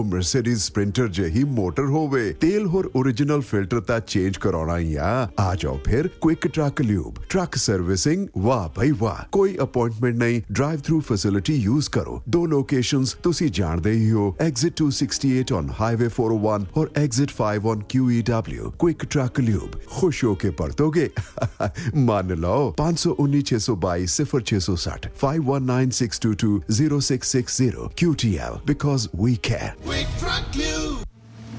Mercedes ਸਪ੍ਰਿੰਟਰ ਜਿਹੀ motor ਹੋਵੇ, ਤੇਲ ਹੋਰ ओरिजिनल ਫਿਲਟਰ ਤਾਂ ਚੇਂਜ ਕਰਾਉਣਾ ਹੀ ਆ ਜਾਓ ਫਿਰ quick truck lube truck servicing. वाह भाई वाह, कोई अपॉइंटमेंट नहीं, ड्राइव थ्रू फैसिलिटी यूज करो। 2 लोकेशंस तुसी जानते ही हो, एग्जिट 268 ऑन हाईवे 401 और exit 5 on QEW। Quick truck lube, खुश होके परतोगे। मान लो 519 622 0660 519 622 0660 QTL, because we care।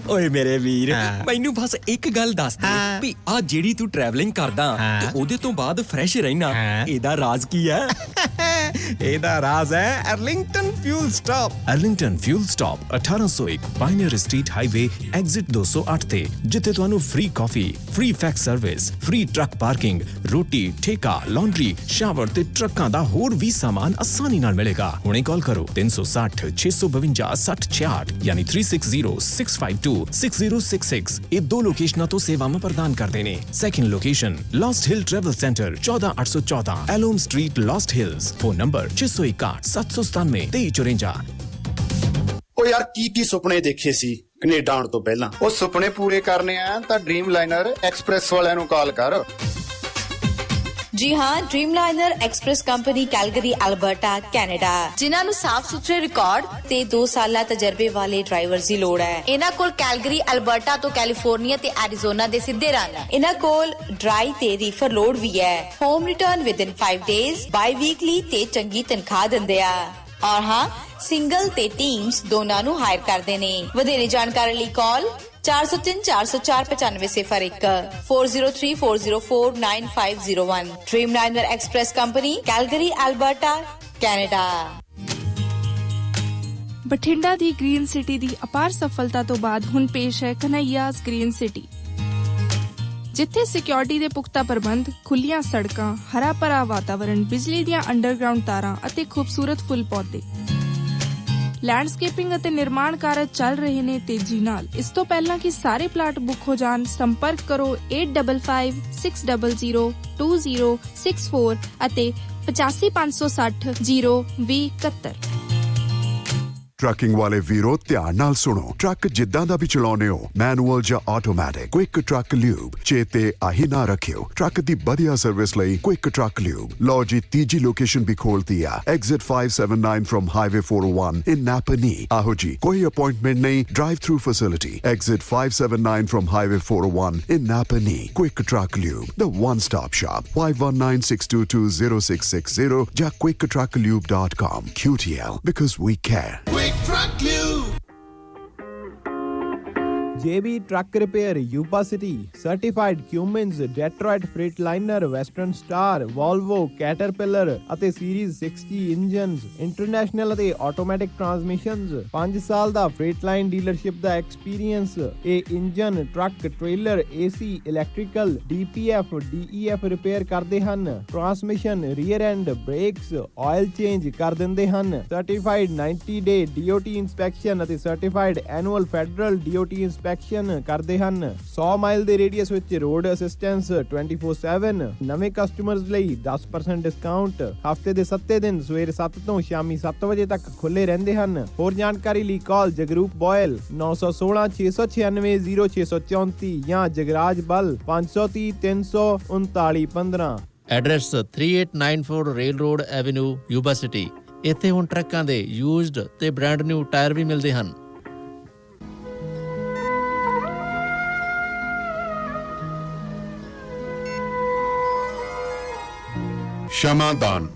ਓਏ ਮੇਰੇ ਵੀਰ, ਮੈਨੂੰ ਬਸ ਇੱਕ ਗੱਲ ਦੱਸ ਦੇ ਵੀ ਆ ਜਿਹੜੀ ਤੂੰ ਟਰੈਵਲਿੰਗ ਕਰਦਾ ਤੇ ਉਹਦੇ ਤੋਂ ਬਾਅਦ ਫਰੈਸ਼ ਰਹਿਣਾ, ਇਹਦਾ ਰਾਜ਼ ਕੀ ਹੈ? ਇਹਦਾ ਰਾਜ਼ ਹੈ Arlington fuel stop. Arlington fuel stop 1801 pioneer street highway, exit 208 ਤੇ, ਜਿੱਥੇ ਤੁਹਾਨੂੰ ਫ੍ਰੀ ਕਾਫੀ, free fax service, free truck parking, ਰੋਟੀ, ਠੇਕਾ, ਲਾਂਡਰੀ, ਸ਼ਾਵਰ ਤੇ ਟਰੱਕਾਂ ਦਾ ਹੋਰ ਵੀ ਸਾਮਾਨ ਆਸਾਨੀ ਨਾਲ ਮਿਲੇਗਾ। ਹੁਣੇ ਕਾਲ ਕਰੋ 360 652 6066 ਯਾਨੀ 360 652 6066। ਇਹ 2 ਲੋਕੇਸ਼ਨਾਂ ਤੋਂ ਸੇਵਾਵਾਂ ਪ੍ਰਦਾਨ ਕਰਦੇ ਨੇ। Second location Lost Hill travel centre 14814 Elm street, Lost Hills. Phone number 661 797 2354। ਉਹ ਯਾਰ ਕੀ ਸੁਪਨੇ ਦੇਖੇ ਸੀ ਕੈਨੇਡਾ ਆਉਣ ਤੋਂ ਪਹਿਲਾਂ? ਉਹ ਸੁਪਨੇ ਪੂਰੇ ਕਰਨੇ ਆ ਤਾਂ ਡ੍ਰੀਮ ਲਾਈਨਰ ਐਕਸਪ੍ਰੈਸ ਵਾਲਿਆਂ ਨੂੰ ਕਾਲ ਕਰ। ਜੀ ਹਾਂ, ਡ੍ਰੀਮਲਾਈਨਰ express company Calgary, Alberta, Canada, ਜਿਨ੍ਹਾਂ ਨੂੰ ਸਾਫ਼ ਸੁਥਰੇ ਰਿਕਾਰਡ ਤੇ 2 ਸਾਲਾ ਤਜਰਬੇ ਵਾਲੇ ਡਰਾਈਵਰਸ ਦੀ ਲੋੜ ਹੈ। ਇਹਨਾਂ ਕੋਲ ਕੈਲਗਰੀ, ਅਲਬਰਟਾ ਤੋਂ ਕੈਲੀਫੋਰਨੀਆ ਤੇ ਐਰੀਜ਼ੋਨਾ ਦੇ ਸਿੱਧੇ ਰਨ ਹੈ। ਇਹਨਾਂ ਕੋਲ ਡਰਾਈ ਤੇ ਰੀਫਰ ਲੋਡ ਵੀ ਹੈ। ਹੋਮ ਰਿਟਰਨ ਵਿਦਿਨ 5 ਡੇਜ਼, ਬਾਈ ਵੀਕਲੀ ਤੇ ਚੰਗੀ ਤਨਖਾਹ ਦਿੰਦੇ ਆ। ਔਰ ਹਾਂ, ਸਿੰਗਲ ਤੇ ਟੀਮਸ ਦੋਨਾਂ ਨੂੰ ਹਾਇਰ ਕਰਦੇ ਨੇ। ਵਧੇਰੇ ਜਾਣਕਾਰੀ ਲਈ ਕਾਲ 403 404 9501 403 404 9501। ਡ੍ਰੀਮਲਾਈਨਰ express company, Calgary, Alberta, Canada. Bathinda ਦੀ ਗ੍ਰੀਨ ਸਿਟੀ ਦੀ ਅਪਾਰ ਸਫਲਤਾ ਤੋਂ ਬਾਅਦ ਹੁਣ ਪੇਸ਼ ਹੈ ਕਨ੍ਹਈਆਜ਼ ਗ੍ਰੀਨ ਸਿਟੀ, ਜਿੱਥੇ ਸਿਕਿਉਰਿਟੀ ਦੇ ਪੁਖਤਾ ਪ੍ਰਬੰਧ, ਖੁੱਲੀਆਂ ਸੜਕਾਂ, ਹਰਾ ਭਰਾ ਵਾਤਾਵਰਣ, ਬਿਜਲੀ ਦੀਆਂ ਅੰਡਰਗਰਾਉਂਡ ਤਾਰਾਂ ਅਤੇ ਖੂਬਸੂਰਤ ਫੁੱਲ ਪੌਦੇ। ਲੈਂਡਸਕੇਪਿੰਗ ਅਤੇ ਨਿਰਮਾਣ ਕਾਰਜ ਚੱਲ ਰਹੇ ਨੇ ਤੇਜ਼ੀ ਨਾਲ। ਇਸ ਤੋਂ ਪਹਿਲਾਂ ਕਿ ਸਾਰੇ ਪਲਾਟ ਬੁੱਕ ਹੋ ਜਾਣ, ਸੰਪਰਕ ਕਰੋ 855600 2064 ਅਤੇ 8556 02071। ਟਰੱਕਿੰਗ ਵਾਲੇ ਵੀਰੋ ਧਿਆਨ ਨਾਲ ਸੁਣੋ। ਟਰੱਕ ਜਿੱਦਾਂ ਦਾ ਵੀ ਚਲਾਉਨੇ ਹੋ, ਮੈਨੂਅਲ ਜਾਂ ਆਟੋਮੈਟਿਕ, ਕੁਇਕ ਟਰੱਕ ਲਿਊਬ ਚੇਤੇ ਆਹੀ ਨਾ ਰੱਖਿਓ। ਟਰੱਕ ਦੀ ਵਧੀਆ ਸਰਵਿਸ ਲਈ ਕੁਇਕ ਟਰੱਕ ਲਿਊਬ। ਲਓ ਜੀ, ਤੀਜੀ ਲੋਕੇਸ਼ਨ ਵੀ ਖੋਲਤੀ ਆ, ਐਗਜ਼ਿਟ 579 ਫਰਮ ਹਾਈਵੇ 401 ਇਨ ਨਾਪਨੀ। ਆਹੋ ਜੀ, ਕੋਈ ਅਪॉइंटमेंट ਨਹੀਂ, drive through facility. Exit 579 firm highway 401 in ਨਾਪਨੀ। Quick truck lube, the one stop shop। 519 622 0660 ਜਾਂ quicktruckliube.com। QTL, because we care। JB truck repair, Yuba City, certified Cummins, Detroit Freightliner, Western Star, Volvo, Caterpillar ਅਤੇ series 60 engines, International ਅਤੇ automatic transmissions. 5 ਸਾਲ ਦਾ Freightliner dealership ਦਾ experience. ਇਹ engine, truck, trailer, AC, electrical, DPF, DEF repair ਕਰਦੇ ਹਨ। Transmission, rear end, brakes, oil change ਕਰ ਦਿੰਦੇ ਹਨ। ਸਰਟੀਫਾਈਡ 90 ਡੇ DOT ਇੰਸਪੈਕਸ਼ਨ ਅਤੇ certified annual federal DOT inspection ਕਰਦੇ ਹਨ। 100 ਮਾਈਲ ਦੇ ਰੇਡੀਅਸ ਵਿੱਚ ਰੋਡ ਅਸਿਸਟੈਂਸ 24/7। ਨਵੇਂ ਕਸਟਮਰਸ ਲਈ 10% ਡਿਸਕਾਊਂਟ। ਹਫਤੇ ਦੇ 7 ਦਿਨ ਸਵੇਰੇ 7 ਤੋਂ ਸ਼ਾਮੀ 7 ਵਜੇ ਤੱਕ ਖੁੱਲੇ ਰਹਿੰਦੇ ਹਨ। ਹੋਰ ਜਾਣਕਾਰੀ ਲਈ ਕਾਲ ਜਗਰੂਪ ਬੋਇਲ 916 696 0634 ਜਾਂ ਜਗਰਾਜ ਬਲ 530 339 15। Address 3894 rail road avenue, Yuba city. ਇੱਥੇ ਹੁਣ ਟਰੱਕਾਂ ਦੇ ਯੂਜ਼ਡ ਤੇ ਬ੍ਰਾਂਡ ਨਿਊ ਟਾਇਰ ਵੀ ਮਿਲਦੇ ਹਨ। ਸ਼ਮਾਦਾਨ।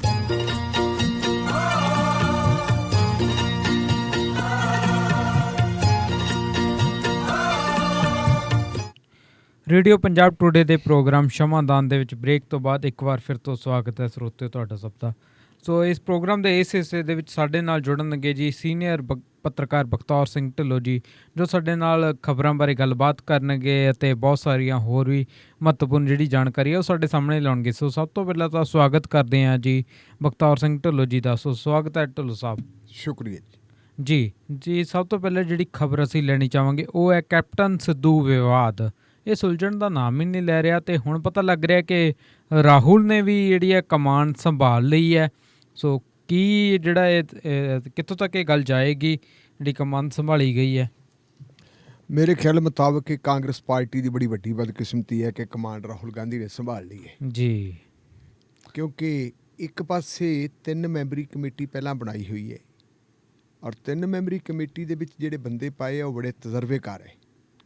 ਰੇਡੀਓ ਪੰਜਾਬ ਟੂਡੇ ਦੇ ਪ੍ਰੋਗਰਾਮ ਸ਼ਮਾਦਾਨ ਦੇ ਵਿੱਚ ਬ੍ਰੇਕ ਤੋਂ ਬਾਅਦ ਇੱਕ ਵਾਰ ਫਿਰ ਤੋਂ ਸਵਾਗਤ ਹੈ ਸਰੋਤਿਓ ਤੁਹਾਡਾ ਸਭ ਦਾ। ਸੋ ਇਸ ਪ੍ਰੋਗਰਾਮ ਦੇ ਇਸ ਹਿੱਸੇ ਦੇ ਵਿੱਚ ਸਾਡੇ ਨਾਲ ਜੁੜਨਗੇ ਜੀ ਸੀਨੀਅਰ ਪੱਤਰਕਾਰ ਬਖਤੌਰ ਸਿੰਘ ਢਿੱਲੋਂ ਜੀ, ਜੋ ਸਾਡੇ ਨਾਲ ਖਬਰਾਂ ਬਾਰੇ ਗੱਲਬਾਤ ਕਰਨਗੇ ਅਤੇ ਬਹੁਤ ਸਾਰੀਆਂ ਹੋਰ ਵੀ ਮਹੱਤਵਪੂਰਨ ਜਿਹੜੀ ਜਾਣਕਾਰੀ ਹੈ ਉਹ ਸਾਡੇ ਸਾਹਮਣੇ ਲਾਉਣਗੇ। ਸੋ ਸਭ ਤੋਂ ਪਹਿਲਾਂ ਤਾਂ ਸਵਾਗਤ ਕਰਦੇ ਹਾਂ ਜੀ ਬਖਤੌਰ ਸਿੰਘ ਢਿੱਲੋਂ ਜੀ ਦਾ। ਸੋ ਸਵਾਗਤ ਹੈ ਢਿੱਲੋਂ ਸਾਹਿਬ। ਸ਼ੁਕਰੀਆ ਜੀ। ਜੀ ਸਭ ਤੋਂ ਪਹਿਲਾਂ ਜਿਹੜੀ ਖਬਰ ਅਸੀਂ ਲੈਣੀ ਚਾਹਾਂਗੇ ਉਹ ਹੈ ਕੈਪਟਨ ਸਿੱਧੂ ਵਿਵਾਦ। ਇਹ ਸੁਲਝਣ ਦਾ ਨਾਮ ਹੀ ਨਹੀਂ ਲੈ ਰਿਹਾ ਅਤੇ ਹੁਣ ਪਤਾ ਲੱਗ ਰਿਹਾ ਕਿ ਰਾਹੁਲ ਨੇ ਵੀ ਜਿਹੜੀ ਹੈ ਕਮਾਨ ਸੰਭਾਲ ਲਈ ਹੈ। ਸੋ ਕੀ ਜਿਹੜਾ ਇਹ ਕਿੱਥੋਂ ਤੱਕ ਇਹ ਗੱਲ ਜਾਏਗੀ, ਜਿਹੜੀ ਕਮਾਨ ਸੰਭਾਲੀ ਗਈ ਹੈ? ਮੇਰੇ ਖਿਆਲ ਮੁਤਾਬਕ ਇਹ ਕਾਂਗਰਸ ਪਾਰਟੀ ਦੀ ਬੜੀ ਵੱਡੀ ਬਦਕਿਸਮਤੀ ਹੈ ਕਿ ਕਮਾਂਡ ਰਾਹੁਲ ਗਾਂਧੀ ਨੇ ਸੰਭਾਲ ਲਈ ਹੈ ਜੀ। ਕਿਉਂਕਿ ਇੱਕ ਪਾਸੇ 3 ਮੈਂਬਰੀ ਕਮੇਟੀ ਪਹਿਲਾਂ ਬਣਾਈ ਹੋਈ ਹੈ ਔਰ 3 ਮੈਂਬਰੀ ਕਮੇਟੀ ਦੇ ਵਿੱਚ ਜਿਹੜੇ ਬੰਦੇ ਪਾਏ ਆ ਉਹ ਬੜੇ ਤਜਰਬੇਕਾਰ ਹੈ।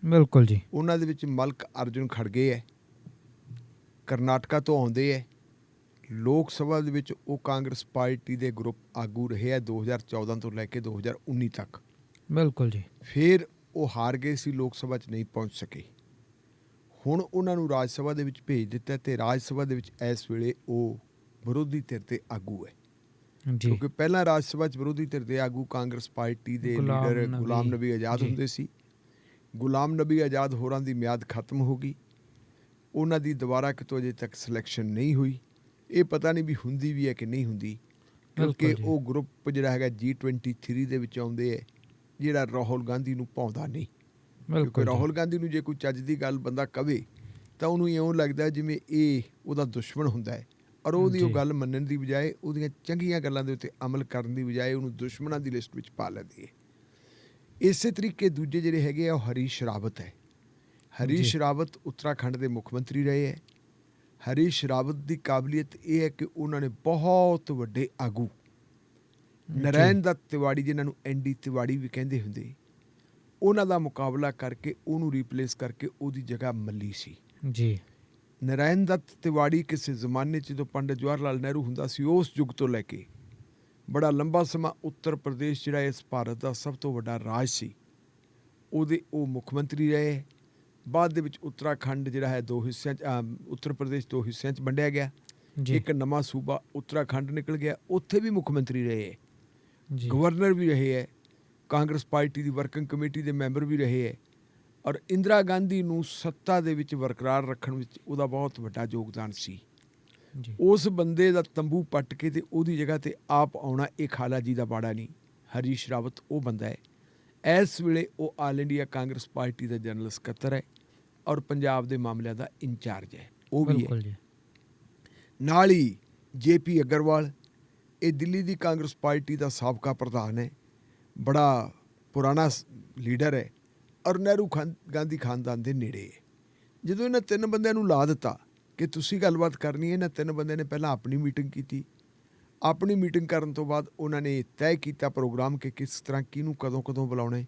ਬਿਲਕੁਲ ਜੀ। ਉਹਨਾਂ ਦੇ ਵਿੱਚ ਮਲਕ ਅਰਜੁਨ ਖੜਗੇ ਹੈ, ਕਰਨਾਟਕਾ ਤੋਂ ਆਉਂਦੇ ਹੈ। ਲੋਕ ਸਭਾ ਦੇ ਵਿੱਚ ਉਹ ਕਾਂਗਰਸ ਪਾਰਟੀ ਦੇ ਗਰੁੱਪ ਆਗੂ ਰਹੇ ਹੈ 2014 ਤੋਂ ਲੈ ਕੇ 2019 ਤੱਕ। ਬਿਲਕੁਲ ਜੀ। ਫਿਰ ਉਹ ਹਾਰ ਗਏ ਸੀ, ਲੋਕ ਸਭਾ 'ਚ ਨਹੀਂ ਪਹੁੰਚ ਸਕੇ। ਹੁਣ ਉਹਨਾਂ ਨੂੰ ਰਾਜ ਸਭਾ ਦੇ ਵਿੱਚ ਭੇਜ ਦਿੱਤਾ ਅਤੇ ਰਾਜ ਸਭਾ ਦੇ ਵਿੱਚ ਇਸ ਵੇਲੇ ਉਹ ਵਿਰੋਧੀ ਧਿਰ ਦੇ ਆਗੂ ਹੈ। ਕਿਉਂਕਿ ਪਹਿਲਾਂ ਰਾਜ ਸਭਾ 'ਚ ਵਿਰੋਧੀ ਧਿਰ ਦੇ ਆਗੂ ਕਾਂਗਰਸ ਪਾਰਟੀ ਦੇ ਲੀਡਰ ਗੁਲਾਮ ਨਬੀ ਆਜ਼ਾਦ ਹੁੰਦੇ ਸੀ। ਗੁਲਾਮ ਨਬੀ ਆਜ਼ਾਦ ਹੋਰਾਂ ਦੀ ਮਿਆਦ ਖਤਮ ਹੋ ਗਈ, ਉਹਨਾਂ ਦੀ ਦੁਬਾਰਾ ਕਿਤੋਂ ਅਜੇ ਤੱਕ ਸਿਲੈਕਸ਼ਨ ਨਹੀਂ ਹੋਈ। ਇਹ ਪਤਾ ਨਹੀਂ ਵੀ ਹੁੰਦੀ ਵੀ ਹੈ ਕਿ ਨਹੀਂ ਹੁੰਦੀ, ਕਿਉਂਕਿ ਉਹ ਗਰੁੱਪ ਜਿਹੜਾ ਹੈਗਾ G23 ਦੇ ਵਿੱਚ ਆਉਂਦੇ ਹੈ, ਜਿਹੜਾ ਰਾਹੁਲ ਗਾਂਧੀ ਨੂੰ ਭਾਉਂਦਾ ਨਹੀਂ। ਕਿਉਂਕਿ ਰਾਹੁਲ ਗਾਂਧੀ ਨੂੰ ਜੇ ਕੋਈ ਚੱਜ ਦੀ ਗੱਲ ਬੰਦਾ ਕਵੇ ਤਾਂ ਉਹਨੂੰ ਇਉਂ ਲੱਗਦਾ ਜਿਵੇਂ ਇਹ ਉਹਦਾ ਦੁਸ਼ਮਣ ਹੁੰਦਾ ਹੈ, ਔਰ ਉਹਦੀ ਉਹ ਗੱਲ ਮੰਨਣ ਦੀ ਬਜਾਏ ਉਹਦੀਆਂ ਚੰਗੀਆਂ ਗੱਲਾਂ ਦੇ ਉੱਤੇ ਅਮਲ ਕਰਨ ਦੀ ਬਜਾਏ ਉਹਨੂੰ ਦੁਸ਼ਮਣਾਂ ਦੀ ਲਿਸਟ ਵਿੱਚ ਪਾ ਲੈਂਦੀ ਹੈ। ਇਸੇ ਤਰੀਕੇ ਦੂਜੇ ਜਿਹੜੇ ਹੈਗੇ ਆ ਉਹ ਹਰੀਸ਼ ਰਾਵਤ ਹੈ। ਹਰੀਸ਼ ਰਾਵਤ ਉੱਤਰਾਖੰਡ ਦੇ ਮੁੱਖ ਮੰਤਰੀ ਰਹੇ ਹੈ। ਹਰੀਸ਼ ਰਾਵਤ ਦੀ ਕਾਬਲੀਅਤ ਇਹ ਹੈ ਕਿ ਉਹਨਾਂ ਨੇ ਬਹੁਤ ਵੱਡੇ ਆਗੂ ਨਰੈਣ ਦੱਤ ਤਿਵਾੜੀ, ਜਿਨ੍ਹਾਂ ਨੂੰ ND ਤਿਵਾੜੀ ਵੀ ਕਹਿੰਦੇ ਹੁੰਦੇ, ਉਹਨਾਂ ਦਾ ਮੁਕਾਬਲਾ ਕਰਕੇ ਉਹਨੂੰ ਰੀਪਲੇਸ ਕਰਕੇ ਉਹਦੀ ਜਗ੍ਹਾ ਮੱਲੀ ਸੀ ਜੀ। ਨਰੈਣ ਦੱਤ ਤਿਵਾੜੀ ਕਿਸੇ ਜ਼ਮਾਨੇ 'ਚ ਜਦੋਂ ਪੰਡਿਤ ਜਵਾਹਰ ਲਾਲ ਨਹਿਰੂ ਹੁੰਦਾ ਸੀ, ਉਸ ਯੁੱਗ ਤੋਂ ਲੈ ਕੇ ਬੜਾ ਲੰਬਾ ਸਮਾਂ ਉੱਤਰ ਪ੍ਰਦੇਸ਼ ਜਿਹੜਾ ਇਸ ਭਾਰਤ ਦਾ ਸਭ ਤੋਂ ਵੱਡਾ ਰਾਜ ਸੀ, ਉਹਦੇ ਉਹ ਮੁੱਖ ਮੰਤਰੀ ਰਹੇ। ਬਾਅਦ ਦੇ ਵਿੱਚ ਉੱਤਰਾਖੰਡ ਜਿਹੜਾ ਹੈ 2 ਹਿੱਸਿਆਂ 'ਚ, ਉੱਤਰ ਪ੍ਰਦੇਸ਼ 2 ਹਿੱਸਿਆਂ 'ਚ ਵੰਡਿਆ ਗਿਆ। ਇੱਕ ਨਵਾਂ ਸੂਬਾ ਉੱਤਰਾਖੰਡ ਨਿਕਲ ਗਿਆ, ਉੱਥੇ ਵੀ ਮੁੱਖ ਮੰਤਰੀ ਰਹੇ ਹੈ, ਗਵਰਨਰ ਵੀ ਰਹੇ ਹੈ, ਕਾਂਗਰਸ ਪਾਰਟੀ ਦੀ ਵਰਕਿੰਗ ਕਮੇਟੀ ਦੇ ਮੈਂਬਰ ਵੀ ਰਹੇ ਹੈ। ਔਰ ਇੰਦਰਾ ਗਾਂਧੀ ਨੂੰ ਸੱਤਾ ਦੇ ਵਿੱਚ ਬਰਕਰਾਰ ਰੱਖਣ ਵਿੱਚ ਉਹਦਾ ਬਹੁਤ ਵੱਡਾ ਯੋਗਦਾਨ ਸੀ। ਉਸ ਬੰਦੇ ਦਾ ਤੰਬੂ ਪੱਟ ਕੇ ਤੇ ਉਹਦੀ ਜਗ੍ਹਾ ਤੇ ਆਪ ਆਉਣਾ ਇਹ ਖਾਲਾ ਜੀ ਦਾ ਬਾੜਾ ਨਹੀਂ। ਹਰੀਸ਼ ਰਾਵਤ ਉਹ ਬੰਦਾ ਹੈ। ਇਸ ਵੇਲੇ ਉਹ ਆਲ ਇੰਡੀਆ ਕਾਂਗਰਸ ਪਾਰਟੀ ਦਾ ਜਨਰਲ ਸਕੱਤਰ ਹੈ ਔਰ ਪੰਜਾਬ ਦੇ ਮਾਮਲਿਆਂ ਦਾ ਇੰਚਾਰਜ ਹੈ, ਉਹ ਵੀ ਹੈ। ਨਾਲ ਹੀ JP ਅਗਰਵਾਲ, ਇਹ ਦਿੱਲੀ ਦੀ ਕਾਂਗਰਸ ਪਾਰਟੀ ਦਾ ਸਾਬਕਾ ਪ੍ਰਧਾਨ ਹੈ, ਬੜਾ ਪੁਰਾਣਾ ਲੀਡਰ ਹੈ ਔਰ ਨਹਿਰੂ ਗਾਂਧੀ ਖਾਨਦਾਨ ਦੇ ਨੇੜੇ ਹੈ। ਜਦੋਂ ਇਹਨਾਂ 3 ਬੰਦਿਆਂ ਨੂੰ ਲਾ ਦਿੱਤਾ ਕਿ ਤੁਸੀਂ ਗੱਲਬਾਤ ਕਰਨੀ ਹੈ, ਇਹਨਾਂ 3 ਬੰਦਿਆਂ ਨੇ ਪਹਿਲਾਂ ਆਪਣੀ ਮੀਟਿੰਗ ਕੀਤੀ। ਆਪਣੀ ਮੀਟਿੰਗ ਕਰਨ ਤੋਂ ਬਾਅਦ ਉਹਨਾਂ ਨੇ ਤੈਅ ਕੀਤਾ ਪ੍ਰੋਗਰਾਮ ਕਿ ਕਿਸ ਤਰ੍ਹਾਂ ਕਿਹਨੂੰ ਕਦੋਂ ਬੁਲਾਉਣਾ ਹੈ।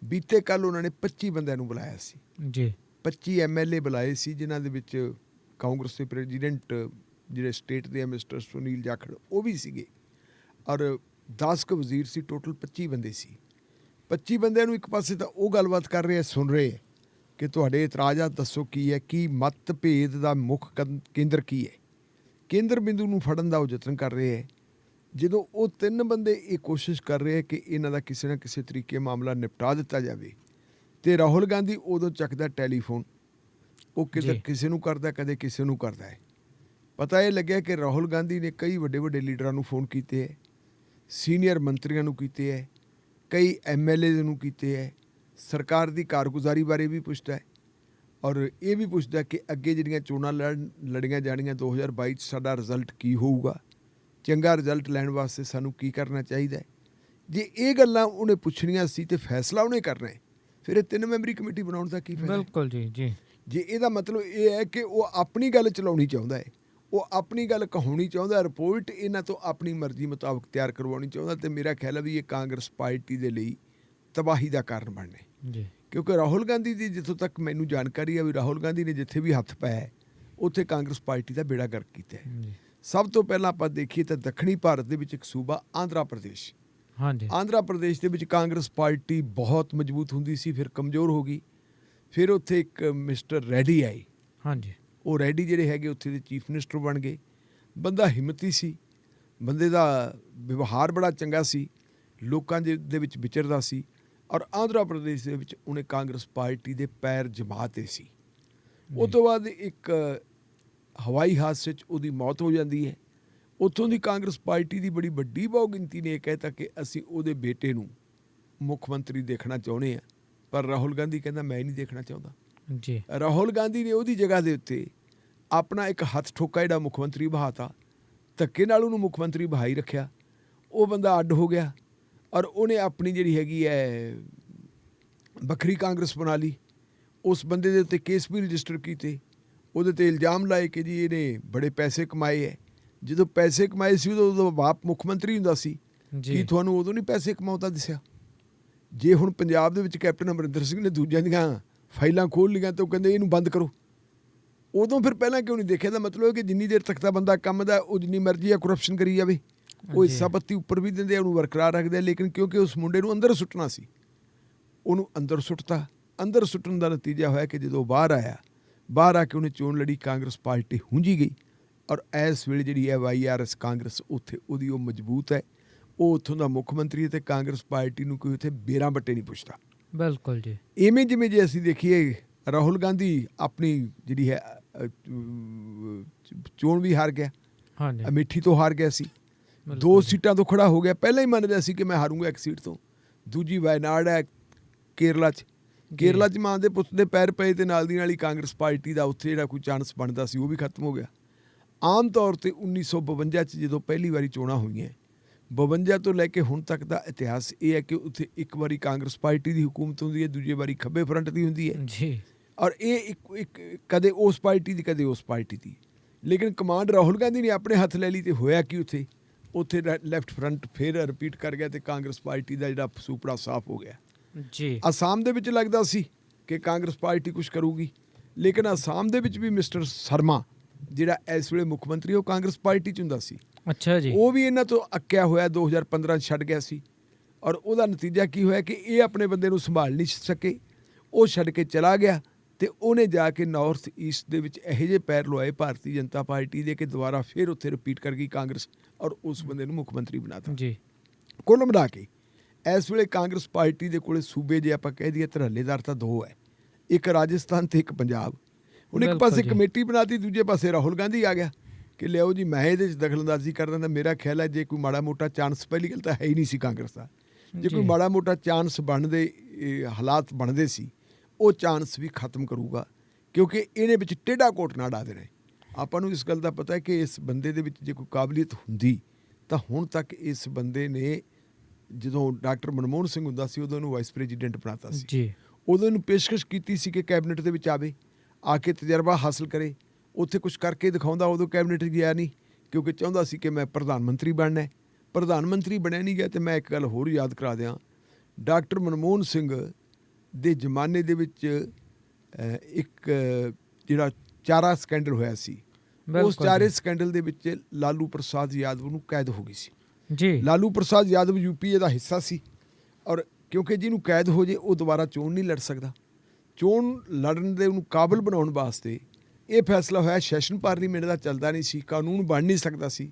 ਬੀਤੇ ਕੱਲ੍ਹ ਉਹਨਾਂ ਨੇ 25 ਬੰਦਿਆਂ ਨੂੰ ਬੁਲਾਇਆ ਸੀ ਜੀ। 25 MLA ਬੁਲਾਏ ਸੀ, ਜਿਨ੍ਹਾਂ ਦੇ ਵਿੱਚ ਕਾਂਗਰਸ ਦੇ ਪ੍ਰੈਜ਼ੀਡੈਂਟ ਜਿਹੜੇ ਸਟੇਟ ਦੇ ਮਿਸਟਰ ਸੁਨੀਲ ਜਾਖੜ ਉਹ ਵੀ ਸੀਗੇ, ਔਰ 10 ਕੁ ਵਜ਼ੀਰ ਸੀ। ਟੋਟਲ 25 ਬੰਦੇ ਸੀ। 25 ਬੰਦਿਆਂ ਨੂੰ ਇੱਕ ਪਾਸੇ ਤਾਂ ਉਹ ਗੱਲਬਾਤ ਕਰ ਰਹੇ, ਸੁਣ ਰਹੇ ਕਿ ਤੁਹਾਡੇ ਇਤਰਾਜ਼ਾਤ ਦੱਸੋ ਕੀ ਹੈ, ਕੀ ਮਤਭੇਦ ਦਾ ਮੁੱਖ ਕੇਂਦਰ ਕੀ ਹੈ, ਕੇਂਦਰ ਬਿੰਦੂ ਨੂੰ ਫੜਨ ਦਾ ਉਹ ਯਤਨ ਕਰ ਰਹੇ ਹੈ। ਜਦੋਂ ਉਹ 3 ਬੰਦੇ ਇਹ ਕੋਸ਼ਿਸ਼ ਕਰ ਰਹੇ ਕਿ ਇਹਨਾਂ ਦਾ ਕਿਸੇ ਨਾ ਕਿਸੇ ਤਰੀਕੇ ਮਾਮਲਾ ਨਿਪਟਾ ਦਿੱਤਾ ਜਾਵੇ, ਅਤੇ ਰਾਹੁਲ ਗਾਂਧੀ ਉਦੋਂ ਚੱਕਦਾ ਟੈਲੀਫੋਨ। ਉਹ ਕਿਤੇ ਕਿਸੇ ਨੂੰ ਕਰਦਾ, ਕਦੇ ਕਿਸੇ ਨੂੰ ਕਰਦਾ ਹੈ। ਪਤਾ ਇਹ ਲੱਗਿਆ ਕਿ ਰਾਹੁਲ ਗਾਂਧੀ ਨੇ ਕਈ ਵੱਡੇ ਲੀਡਰਾਂ ਨੂੰ ਫੋਨ ਕੀਤੇ ਹੈ, ਸੀਨੀਅਰ ਮੰਤਰੀਆਂ ਨੂੰ ਕੀਤੇ ਹੈ, ਕਈ MLA ਨੂੰ ਕੀਤੇ ਹੈ, ਸਰਕਾਰ ਦੀ ਕਾਰਗੁਜ਼ਾਰੀ ਬਾਰੇ ਵੀ ਪੁੱਛਦਾ ਹੈ ਔਰ ਇਹ ਵੀ ਪੁੱਛਦਾ ਕਿ ਅੱਗੇ ਜਿਹੜੀਆਂ ਚੋਣਾਂ ਲੜੀਆਂ ਜਾਣੀਆਂ 2022 'ਚ ਸਾਡਾ ਰਿਜ਼ਲਟ ਕੀ ਹੋਊਗਾ, ਚੰਗਾ ਰਿਜ਼ਲਟ ਲੈਣ ਵਾਸਤੇ ਸਾਨੂੰ ਕੀ ਕਰਨਾ ਚਾਹੀਦਾ ਹੈ। ਜੇ ਇਹ ਗੱਲਾਂ ਉਹਨੇ ਪੁੱਛਣੀਆਂ ਸੀ ਤੇ ਫੈਸਲਾ ਉਹਨੇ ਕਰਨਾ ਹੈ, ਫਿਰ ਇਹ 3 ਮੈਂਬਰੀ ਕਮੇਟੀ ਬਣਾਉਣ ਦਾ ਕੀ ਫਾਇਦਾ? ਬਿਲਕੁਲ ਜੀ। ਜੇ ਇਹਦਾ ਮਤਲਬ ਇਹ ਹੈ ਕਿ ਉਹ ਆਪਣੀ ਗੱਲ ਚਲਾਉਣੀ ਚਾਹੁੰਦਾ ਹੈ, ਉਹ ਆਪਣੀ ਗੱਲ ਕਹਾਉਣੀ ਚਾਹੁੰਦਾ, ਰਿਪੋਰਟ ਇਹਨਾਂ ਤੋਂ ਆਪਣੀ ਮਰਜ਼ੀ ਮੁਤਾਬਕ ਤਿਆਰ ਕਰਵਾਉਣੀ ਚਾਹੁੰਦਾ, ਤੇ ਮੇਰਾ ਖਿਆਲ ਹੈ ਵੀ ਇਹ ਕਾਂਗਰਸ ਪਾਰਟੀ ਦੇ ਲਈ ਤਬਾਹੀ ਦਾ ਕਾਰਨ ਬਣਨਾ ਜੀ। ਕਿਉਂਕਿ ਰਾਹੁਲ ਗਾਂਧੀ ਦੀ ਜਿੱਥੋਂ ਤੱਕ ਮੈਨੂੰ ਜਾਣਕਾਰੀ ਹੈ ਵੀ ਰਾਹੁਲ ਗਾਂਧੀ ਨੇ ਜਿੱਥੇ ਵੀ ਹੱਥ ਪਾਇਆ ਉੱਥੇ ਕਾਂਗਰਸ ਪਾਰਟੀ ਦਾ ਬੇੜਾ ਗਰਕ ਕੀਤਾ ਹੈ। ਸਭ ਤੋਂ ਪਹਿਲਾਂ ਆਪਾਂ ਦੇਖੀਏ ਤਾਂ ਦੱਖਣੀ ਭਾਰਤ ਦੇ ਵਿੱਚ ਇੱਕ ਸੂਬਾ ਆਂਧਰਾ ਪ੍ਰਦੇਸ਼। ਆਂਧਰਾ ਪ੍ਰਦੇਸ਼ ਦੇ ਵਿੱਚ ਕਾਂਗਰਸ ਪਾਰਟੀ ਬਹੁਤ ਮਜ਼ਬੂਤ ਹੁੰਦੀ ਸੀ, ਫਿਰ ਕਮਜ਼ੋਰ ਹੋ ਗਈ। ਫਿਰ ਉੱਥੇ ਇੱਕ ਮਿਸਟਰ ਰੈਡੀ ਆਏ। ਉਹ ਰੈਡੀ ਜਿਹੜੇ ਹੈਗੇ ਉੱਥੇ ਦੇ ਚੀਫ ਮਿਨਿਸਟਰ ਬਣ ਗਏ। ਬੰਦਾ ਹਿੰਮਤੀ ਸੀ, ਬੰਦੇ ਦਾ ਵਿਵਹਾਰ ਬੜਾ ਚੰਗਾ ਸੀ, ਲੋਕਾਂ ਦੇ ਵਿੱਚ ਵਿਚਰਦਾ ਸੀ ਔਰ ਆਂਧਰਾ ਪ੍ਰਦੇਸ਼ ਦੇ ਵਿੱਚ ਉਹਨੇ ਕਾਂਗਰਸ ਪਾਰਟੀ ਦੇ ਪੈਰ ਜਮਾਤੇ ਸੀ। ਉਹ ਤੋਂ ਬਾਅਦ ਇੱਕ ਹਵਾਈ ਹਾਦਸੇ 'ਚ ਉਹਦੀ ਮੌਤ ਹੋ ਜਾਂਦੀ ਹੈ। ਉੱਥੋਂ ਦੀ ਕਾਂਗਰਸ ਪਾਰਟੀ ਦੀ ਬੜੀ ਵੱਡੀ ਬਹੁਗਿਣਤੀ ਨੇ ਇਹ ਕਹਿਤਾ ਕਿ ਅਸੀਂ ਉਹਦੇ ਬੇਟੇ ਨੂੰ ਮੁੱਖ ਮੰਤਰੀ ਦੇਖਣਾ ਚਾਹੁੰਦੇ ਹਾਂ, ਪਰ ਰਾਹੁਲ ਗਾਂਧੀ ਕਹਿੰਦਾ ਮੈਂ ਨਹੀਂ ਦੇਖਣਾ ਚਾਹੁੰਦਾ ਜੀ। ਰਾਹੁਲ ਗਾਂਧੀ ਨੇ ਉਹਦੀ ਜਗ੍ਹਾ ਦੇ ਉੱਤੇ ਆਪਣਾ ਇੱਕ ਹੱਥ ਠੋਕਾ ਜਿਹੜਾ ਮੁੱਖ ਮੰਤਰੀ ਬਹਾਤਾ, ਧੱਕੇ ਨਾਲ ਉਹਨੂੰ ਮੁੱਖ ਮੰਤਰੀ ਬਹਾਈ ਰੱਖਿਆ। ਉਹ ਬੰਦਾ ਅੱਡ ਹੋ ਗਿਆ ਔਰ ਉਹਨੇ ਆਪਣੀ ਜਿਹੜੀ ਹੈਗੀ ਹੈ ਵੱਖਰੀ ਕਾਂਗਰਸ ਬਣਾ ਲਈ। ਉਸ ਬੰਦੇ ਦੇ ਉੱਤੇ ਕੇਸ ਵੀ ਰਜਿਸਟਰ ਕੀਤੇ, ਉਹਦੇ 'ਤੇ ਇਲਜ਼ਾਮ ਲਾਏ ਕਿ ਜੀ ਇਹਨੇ ਬੜੇ ਪੈਸੇ ਕਮਾਏ ਹੈ। ਜਦੋਂ ਪੈਸੇ ਕਮਾਏ ਸੀ ਉਦੋਂ ਉਹਦਾ ਬਾਪ ਮੁੱਖ ਮੰਤਰੀ ਹੁੰਦਾ ਸੀ। ਕੀ ਤੁਹਾਨੂੰ ਉਦੋਂ ਨਹੀਂ ਪੈਸੇ ਕਮਾਉਂਦਾ ਦਿਸਿਆ? ਜੇ ਹੁਣ ਪੰਜਾਬ ਦੇ ਵਿੱਚ ਕੈਪਟਨ ਅਮਰਿੰਦਰ ਸਿੰਘ ਨੇ ਦੂਜਿਆਂ ਦੀਆਂ ਫਾਈਲਾਂ ਖੋਲ੍ਹ ਲਈਆਂ ਤਾਂ ਉਹ ਕਹਿੰਦੇ ਇਹਨੂੰ ਬੰਦ ਕਰੋ, ਉਦੋਂ ਫਿਰ ਪਹਿਲਾਂ ਕਿਉਂ ਨਹੀਂ ਦੇਖਿਆ? ਦਾ ਮਤਲਬ ਹੈ ਕਿ ਜਿੰਨੀ ਦੇਰ ਤੱਕ ਤਾਂ ਬੰਦਾ ਕੰਮ ਦਾ ਉਹ ਜਿੰਨੀ ਮਰਜ਼ੀ ਆ ਕਰਪਸ਼ਨ ਕਰੀ ਜਾਵੇ, ਉਹ ਹਿੱਸਾ ਪੱਤੀ ਉੱਪਰ ਵੀ ਦਿੰਦੇ, ਉਹਨੂੰ ਬਰਕਰਾਰ ਰੱਖਦੇ ਆ। ਲੇਕਿਨ ਕਿਉਂਕਿ ਉਸ ਮੁੰਡੇ ਨੂੰ ਅੰਦਰ ਸੁੱਟਣਾ ਸੀ, ਉਹਨੂੰ ਅੰਦਰ ਸੁੱਟਤਾ। ਅੰਦਰ ਸੁੱਟਣ ਦਾ ਨਤੀਜਾ ਹੋਇਆ ਕਿ ਜਦੋਂ ਬਾਹਰ ਆਇਆ, ਬਾਹਰ ਆ ਕੇ ਉਹਨੇ ਚੋਣ ਲੜੀ, ਕਾਂਗਰਸ ਪਾਰਟੀ ਹੁੰਜੀ ਗਈ। ਔਰ ਇਸ ਵੇਲੇ ਜਿਹੜੀ ਹੈ YRS ਕਾਂਗਰਸ ਉੱਥੇ ਉਹਦੀ ਉਹ ਮਜ਼ਬੂਤ ਹੈ, ਉਹ ਉੱਥੋਂ ਦਾ ਮੁੱਖ ਮੰਤਰੀ, ਅਤੇ ਕਾਂਗਰਸ ਪਾਰਟੀ ਨੂੰ ਕੋਈ ਉੱਥੇ ਬੇਰਾਂ ਬੱਟੇ ਨਹੀਂ ਪੁੱਛਦਾ। ਬਿਲਕੁਲ ਜੀ। ਇਵੇਂ ਜਿਵੇਂ ਜੇ ਅਸੀਂ ਦੇਖੀਏ ਰਾਹੁਲ ਗਾਂਧੀ ਆਪਣੀ ਜਿਹੜੀ ਹੈ ਚੋਣ ਵੀ ਹਾਰ ਗਿਆ, ਅਮੇਠੀ ਤੋਂ ਹਾਰ ਗਿਆ ਸੀ, 2 ਸੀਟਾਂ ਤੋਂ ਖੜਾ ਹੋ ਗਿਆ। ਪਹਿਲਾਂ ਹੀ ਮੰਨ ਰਿਹਾ ਸੀ ਕਿ ਮੈਂ ਹਾਰੂੰਗਾ 1 ਸੀਟ ਤੋਂ। ਦੂਜੀ ਵਾਇਨਾਡ ਹੈ ਕੇਰਲਾ 'ਚ ਮਾਂ ਦੇ ਪੁੱਤ ਦੇ ਪੈਰ ਪਏ ਅਤੇ ਨਾਲ ਦੀ ਨਾਲ ਹੀ ਕਾਂਗਰਸ ਪਾਰਟੀ ਦਾ ਉੱਥੇ ਜਿਹੜਾ ਕੋਈ ਚਾਂਸ ਬਣਦਾ ਸੀ ਉਹ ਵੀ ਖਤਮ ਹੋ ਗਿਆ। ਆਮ ਤੌਰ 'ਤੇ 1952 'ਚ ਜਦੋਂ ਪਹਿਲੀ ਵਾਰੀ ਚੋਣਾਂ ਹੋਈਆਂ, 52 ਤੋਂ ਲੈ ਕੇ ਹੁਣ ਤੱਕ ਦਾ ਇਤਿਹਾਸ ਇਹ ਹੈ ਕਿ ਉੱਥੇ ਇੱਕ ਵਾਰੀ ਕਾਂਗਰਸ ਪਾਰਟੀ ਦੀ ਹੁਕੂਮਤ ਹੁੰਦੀ ਹੈ, ਦੂਜੀ ਵਾਰੀ ਖੱਬੇ ਫਰੰਟ ਦੀ ਹੁੰਦੀ ਹੈ ਜੀ। ਔਰ ਇਹ ਇੱਕ ਕਦੇ ਉਸ ਪਾਰਟੀ ਦੀ, ਕਦੇ ਉਸ ਪਾਰਟੀ ਦੀ। ਲੇਕਿਨ ਕਮਾਂਡ ਰਾਹੁਲ ਗਾਂਧੀ ਨੇ ਆਪਣੇ ਹੱਥ ਲੈ ਲਈ, ਅਤੇ ਹੋਇਆ ਕਿ ਉੱਥੇ ਲੈਫਟ ਫਰੰਟ ਫਿਰ ਰਿਪੀਟ ਕਰ ਗਿਆ ਅਤੇ ਕਾਂਗਰਸ ਪਾਰਟੀ ਦਾ ਜਿਹੜਾ ਸੁਪੜਾ ਸਾਫ਼ ਹੋ ਗਿਆ ਜੀ। ਅਸਾਮ ਦੇ ਵਿੱਚ ਲੱਗਦਾ ਸੀ ਕਿ ਕਾਂਗਰਸ ਪਾਰਟੀ ਕੁਛ ਕਰੂਗੀ, ਲੇਕਿਨ ਅਸਾਮ ਦੇ ਵਿੱਚ ਵੀ ਮਿਸਟਰ ਸ਼ਰਮਾ ਜਿਹੜਾ ਇਸ ਵੇਲੇ ਮੁੱਖ ਮੰਤਰੀ, ਉਹ ਕਾਂਗਰਸ ਪਾਰਟੀ 'ਚ ਹੁੰਦਾ ਸੀ। ਅੱਛਾ ਜੀ। ਉਹ ਵੀ ਇਹਨਾਂ ਤੋਂ ਅੱਕਿਆ ਹੋਇਆ 2015 'ਚ ਛੱਡ ਗਿਆ ਸੀ। ਔਰ ਉਹਦਾ ਨਤੀਜਾ ਕੀ ਹੋਇਆ ਕਿ ਇਹ ਆਪਣੇ ਬੰਦੇ ਨੂੰ ਸੰਭਾਲ ਨਹੀਂ ਸਕੇ, ਉਹ ਛੱਡ ਕੇ ਚਲਾ ਗਿਆ। ਅਤੇ ਉਹਨੇ ਜਾ ਕੇ ਨਾਰਥ ਈਸਟ ਦੇ ਵਿੱਚ ਇਹੋ ਜਿਹੇ ਪੈਰ ਲਵਾਏ ਭਾਰਤੀ ਜਨਤਾ ਪਾਰਟੀ ਦੇ ਕਿ ਦੁਬਾਰਾ ਫਿਰ ਉੱਥੇ ਰਿਪੀਟ ਕਰ ਗਈ ਕਾਂਗਰਸ, ਔਰ ਉਸ ਬੰਦੇ ਨੂੰ ਮੁੱਖ ਮੰਤਰੀ ਬਣਾ ਦਿੱਤਾ ਜੀ। ਕੁੱਲ ਮਿਲਾ ਕੇ ਇਸ ਵੇਲੇ ਕਾਂਗਰਸ ਪਾਰਟੀ ਦੇ ਕੋਲ ਸੂਬੇ ਜੇ ਆਪਾਂ ਕਹਿ ਦਈਏ ਧਰੱਲੇਦਾਰ ਤਾਂ 2 ਹੈ, ਇੱਕ ਰਾਜਸਥਾਨ ਅਤੇ ਇੱਕ ਪੰਜਾਬ। ਹੁਣ ਇੱਕ ਪਾਸੇ ਕਮੇਟੀ ਬਣਾਤੀ, ਦੂਜੇ ਪਾਸੇ ਰਾਹੁਲ ਗਾਂਧੀ ਆ ਗਿਆ ਕਿ ਲਿਆਓ ਜੀ ਮੈਂ ਇਹਦੇ 'ਚ ਦਖਲਅੰਦਾਜ਼ੀ ਕਰ ਦਿੰਦਾ। ਮੇਰਾ ਖਿਆਲ ਹੈ ਜੇ ਕੋਈ ਮਾੜਾ ਮੋਟਾ ਚਾਂਸ, ਪਹਿਲੀ ਗੱਲ ਤਾਂ ਹੈ ਹੀ ਨਹੀਂ ਸੀ ਕਾਂਗਰਸ ਦਾ, ਜੇ ਕੋਈ ਮਾੜਾ ਮੋਟਾ ਚਾਂਸ ਬਣਦੇ ਹਾਲਾਤ ਬਣਦੇ ਸੀ, ਉਹ ਚਾਂਸ ਵੀ ਖਤਮ ਕਰੂਗਾ, ਕਿਉਂਕਿ ਇਹਨੇ ਵਿੱਚ ਟੇਢਾ ਕੋਟ ਨਾ ਡਾ ਦੇਣਾ। ਆਪਾਂ ਨੂੰ ਇਸ ਗੱਲ ਦਾ ਪਤਾ ਹੈ ਕਿ ਇਸ ਬੰਦੇ ਦੇ ਵਿੱਚ ਜੇ ਕੋਈ ਕਾਬਲੀਅਤ ਹੁੰਦੀ ਤਾਂ ਹੁਣ ਤੱਕ ਇਸ ਬੰਦੇ ਨੇ, ਜਦੋਂ ਡਾਕਟਰ ਮਨਮੋਹਨ ਸਿੰਘ ਹੁੰਦਾ ਸੀ ਉਦੋਂ ਉਹਨੂੰ ਵਾਈਸ ਪ੍ਰੈਜ਼ੀਡੈਂਟ ਬਣਾਤਾ ਸੀ ਜੀ। ਉਦੋਂ ਇਹਨੂੰ ਪੇਸ਼ਕਸ਼ ਕੀਤੀ ਸੀ ਕਿ ਕੈਬਨਿਟ ਦੇ ਵਿੱਚ ਆਵੇ, ਆ ਕੇ ਤਜਰਬਾ ਹਾਸਲ ਕਰੇ, ਉੱਥੇ ਕੁਛ ਕਰਕੇ ਦਿਖਾਉਂਦਾ। ਉਦੋਂ ਕੈਬਨਿਟ ਗਿਆ ਨਹੀਂ, ਕਿਉਂਕਿ ਚਾਹੁੰਦਾ ਸੀ ਕਿ ਮੈਂ ਪ੍ਰਧਾਨ ਮੰਤਰੀ ਬਣਨਾ। ਪ੍ਰਧਾਨ ਮੰਤਰੀ ਬਣਿਆ ਨਹੀਂ ਗਿਆ। ਅਤੇ ਮੈਂ ਇੱਕ ਗੱਲ ਹੋਰ ਯਾਦ ਕਰਾ ਦਿਆਂ, ਡਾਕਟਰ ਮਨਮੋਹਨ ਸਿੰਘ ਦੇ ਜ਼ਮਾਨੇ ਦੇ ਵਿੱਚ ਇੱਕ ਜਿਹੜਾ ਚਾਰਾ ਸਕੈਂਡਲ ਹੋਇਆ ਸੀ, ਉਸ ਚਾਰੇ ਸਕੈਂਡਲ ਦੇ ਵਿੱਚ ਲਾਲੂ ਪ੍ਰਸਾਦ ਯਾਦਵ ਨੂੰ ਕੈਦ ਹੋ ਗਈ ਸੀ ਜੀ। ਲਾਲੂ ਪ੍ਰਸਾਦ ਯਾਦਵ UPA ਦਾ ਹਿੱਸਾ ਸੀ, ਔਰ ਕਿਉਂਕਿ ਜਿਹਨੂੰ ਕੈਦ ਹੋ ਜੇ ਉਹ ਦੁਬਾਰਾ ਚੋਣ ਨਹੀਂ ਲੜ ਸਕਦਾ। ਚੋਣ ਲੜਨ ਦੇ ਉਹਨੂੰ ਕਾਬਲ ਬਣਾਉਣ ਵਾਸਤੇ ਇਹ ਫੈਸਲਾ ਹੋਇਆ, ਸੈਸ਼ਨ ਪਾਰਲੀਮੈਂਟ ਦਾ ਚੱਲਦਾ ਨਹੀਂ ਸੀ, ਕਾਨੂੰਨ ਬਣ ਨਹੀਂ ਸਕਦਾ ਸੀ,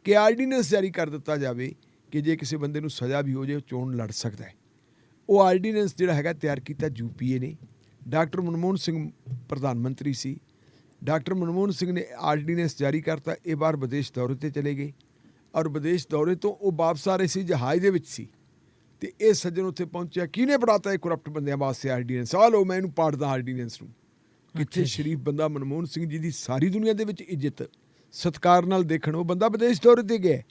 ਕਿ ਆਰਡੀਨੈਂਸ ਜਾਰੀ ਕਰ ਦਿੱਤਾ ਜਾਵੇ ਕਿ ਜੇ ਕਿਸੇ ਬੰਦੇ ਨੂੰ ਸਜ਼ਾ ਵੀ ਹੋ ਜਾਏ ਉਹ ਚੋਣ ਲੜ ਸਕਦਾ ਹੈ। ਉਹ ਆਰਡੀਨੈਂਸ ਜਿਹੜਾ ਹੈਗਾ ਤਿਆਰ ਕੀਤਾ UPA ਨੇ। ਡਾਕਟਰ ਮਨਮੋਹਨ ਸਿੰਘ ਪ੍ਰਧਾਨ ਮੰਤਰੀ ਸੀ। ਡਾਕਟਰ ਮਨਮੋਹਨ ਸਿੰਘ ਨੇ ਆਰਡੀਨੈਂਸ ਜਾਰੀ ਕਰਤਾ। ਇਹ ਬਾਹਰ ਵਿਦੇਸ਼ ਦੌਰੇ 'ਤੇ ਚਲੇ ਗਏ, ਔਰ ਵਿਦੇਸ਼ ਦੌਰੇ ਤੋਂ ਉਹ ਵਾਪਸ ਆ ਰਹੇ ਸੀ, ਜਹਾਜ਼ ਦੇ ਵਿੱਚ ਸੀ, ਅਤੇ ਇਹ ਸੱਜਣ ਉੱਥੇ ਪਹੁੰਚਿਆ। ਕਿਹਨੇ ਪੜਾਤਾ ਇਹ ਕਰਪਟ ਬੰਦਿਆਂ ਵਾਸਤੇ ਆਰਡੀਨੈਂਸ? ਆ ਲਓ ਮੈਂ ਇਹਨੂੰ ਪਾੜਦਾ ਆਰਡੀਨੈਂਸ ਨੂੰ। ਕਿੱਥੇ ਸ਼ਰੀਫ ਬੰਦਾ ਮਨਮੋਹਨ ਸਿੰਘ ਜੀ ਦੀ ਸਾਰੀ ਦੁਨੀਆ ਦੇ ਵਿੱਚ ਇੱਜ਼ਤ ਸਤਿਕਾਰ ਨਾਲ ਦੇਖਣ, ਉਹ ਬੰਦਾ ਵਿਦੇਸ਼ ਦੌਰੇ 'ਤੇ ਗਿਆ,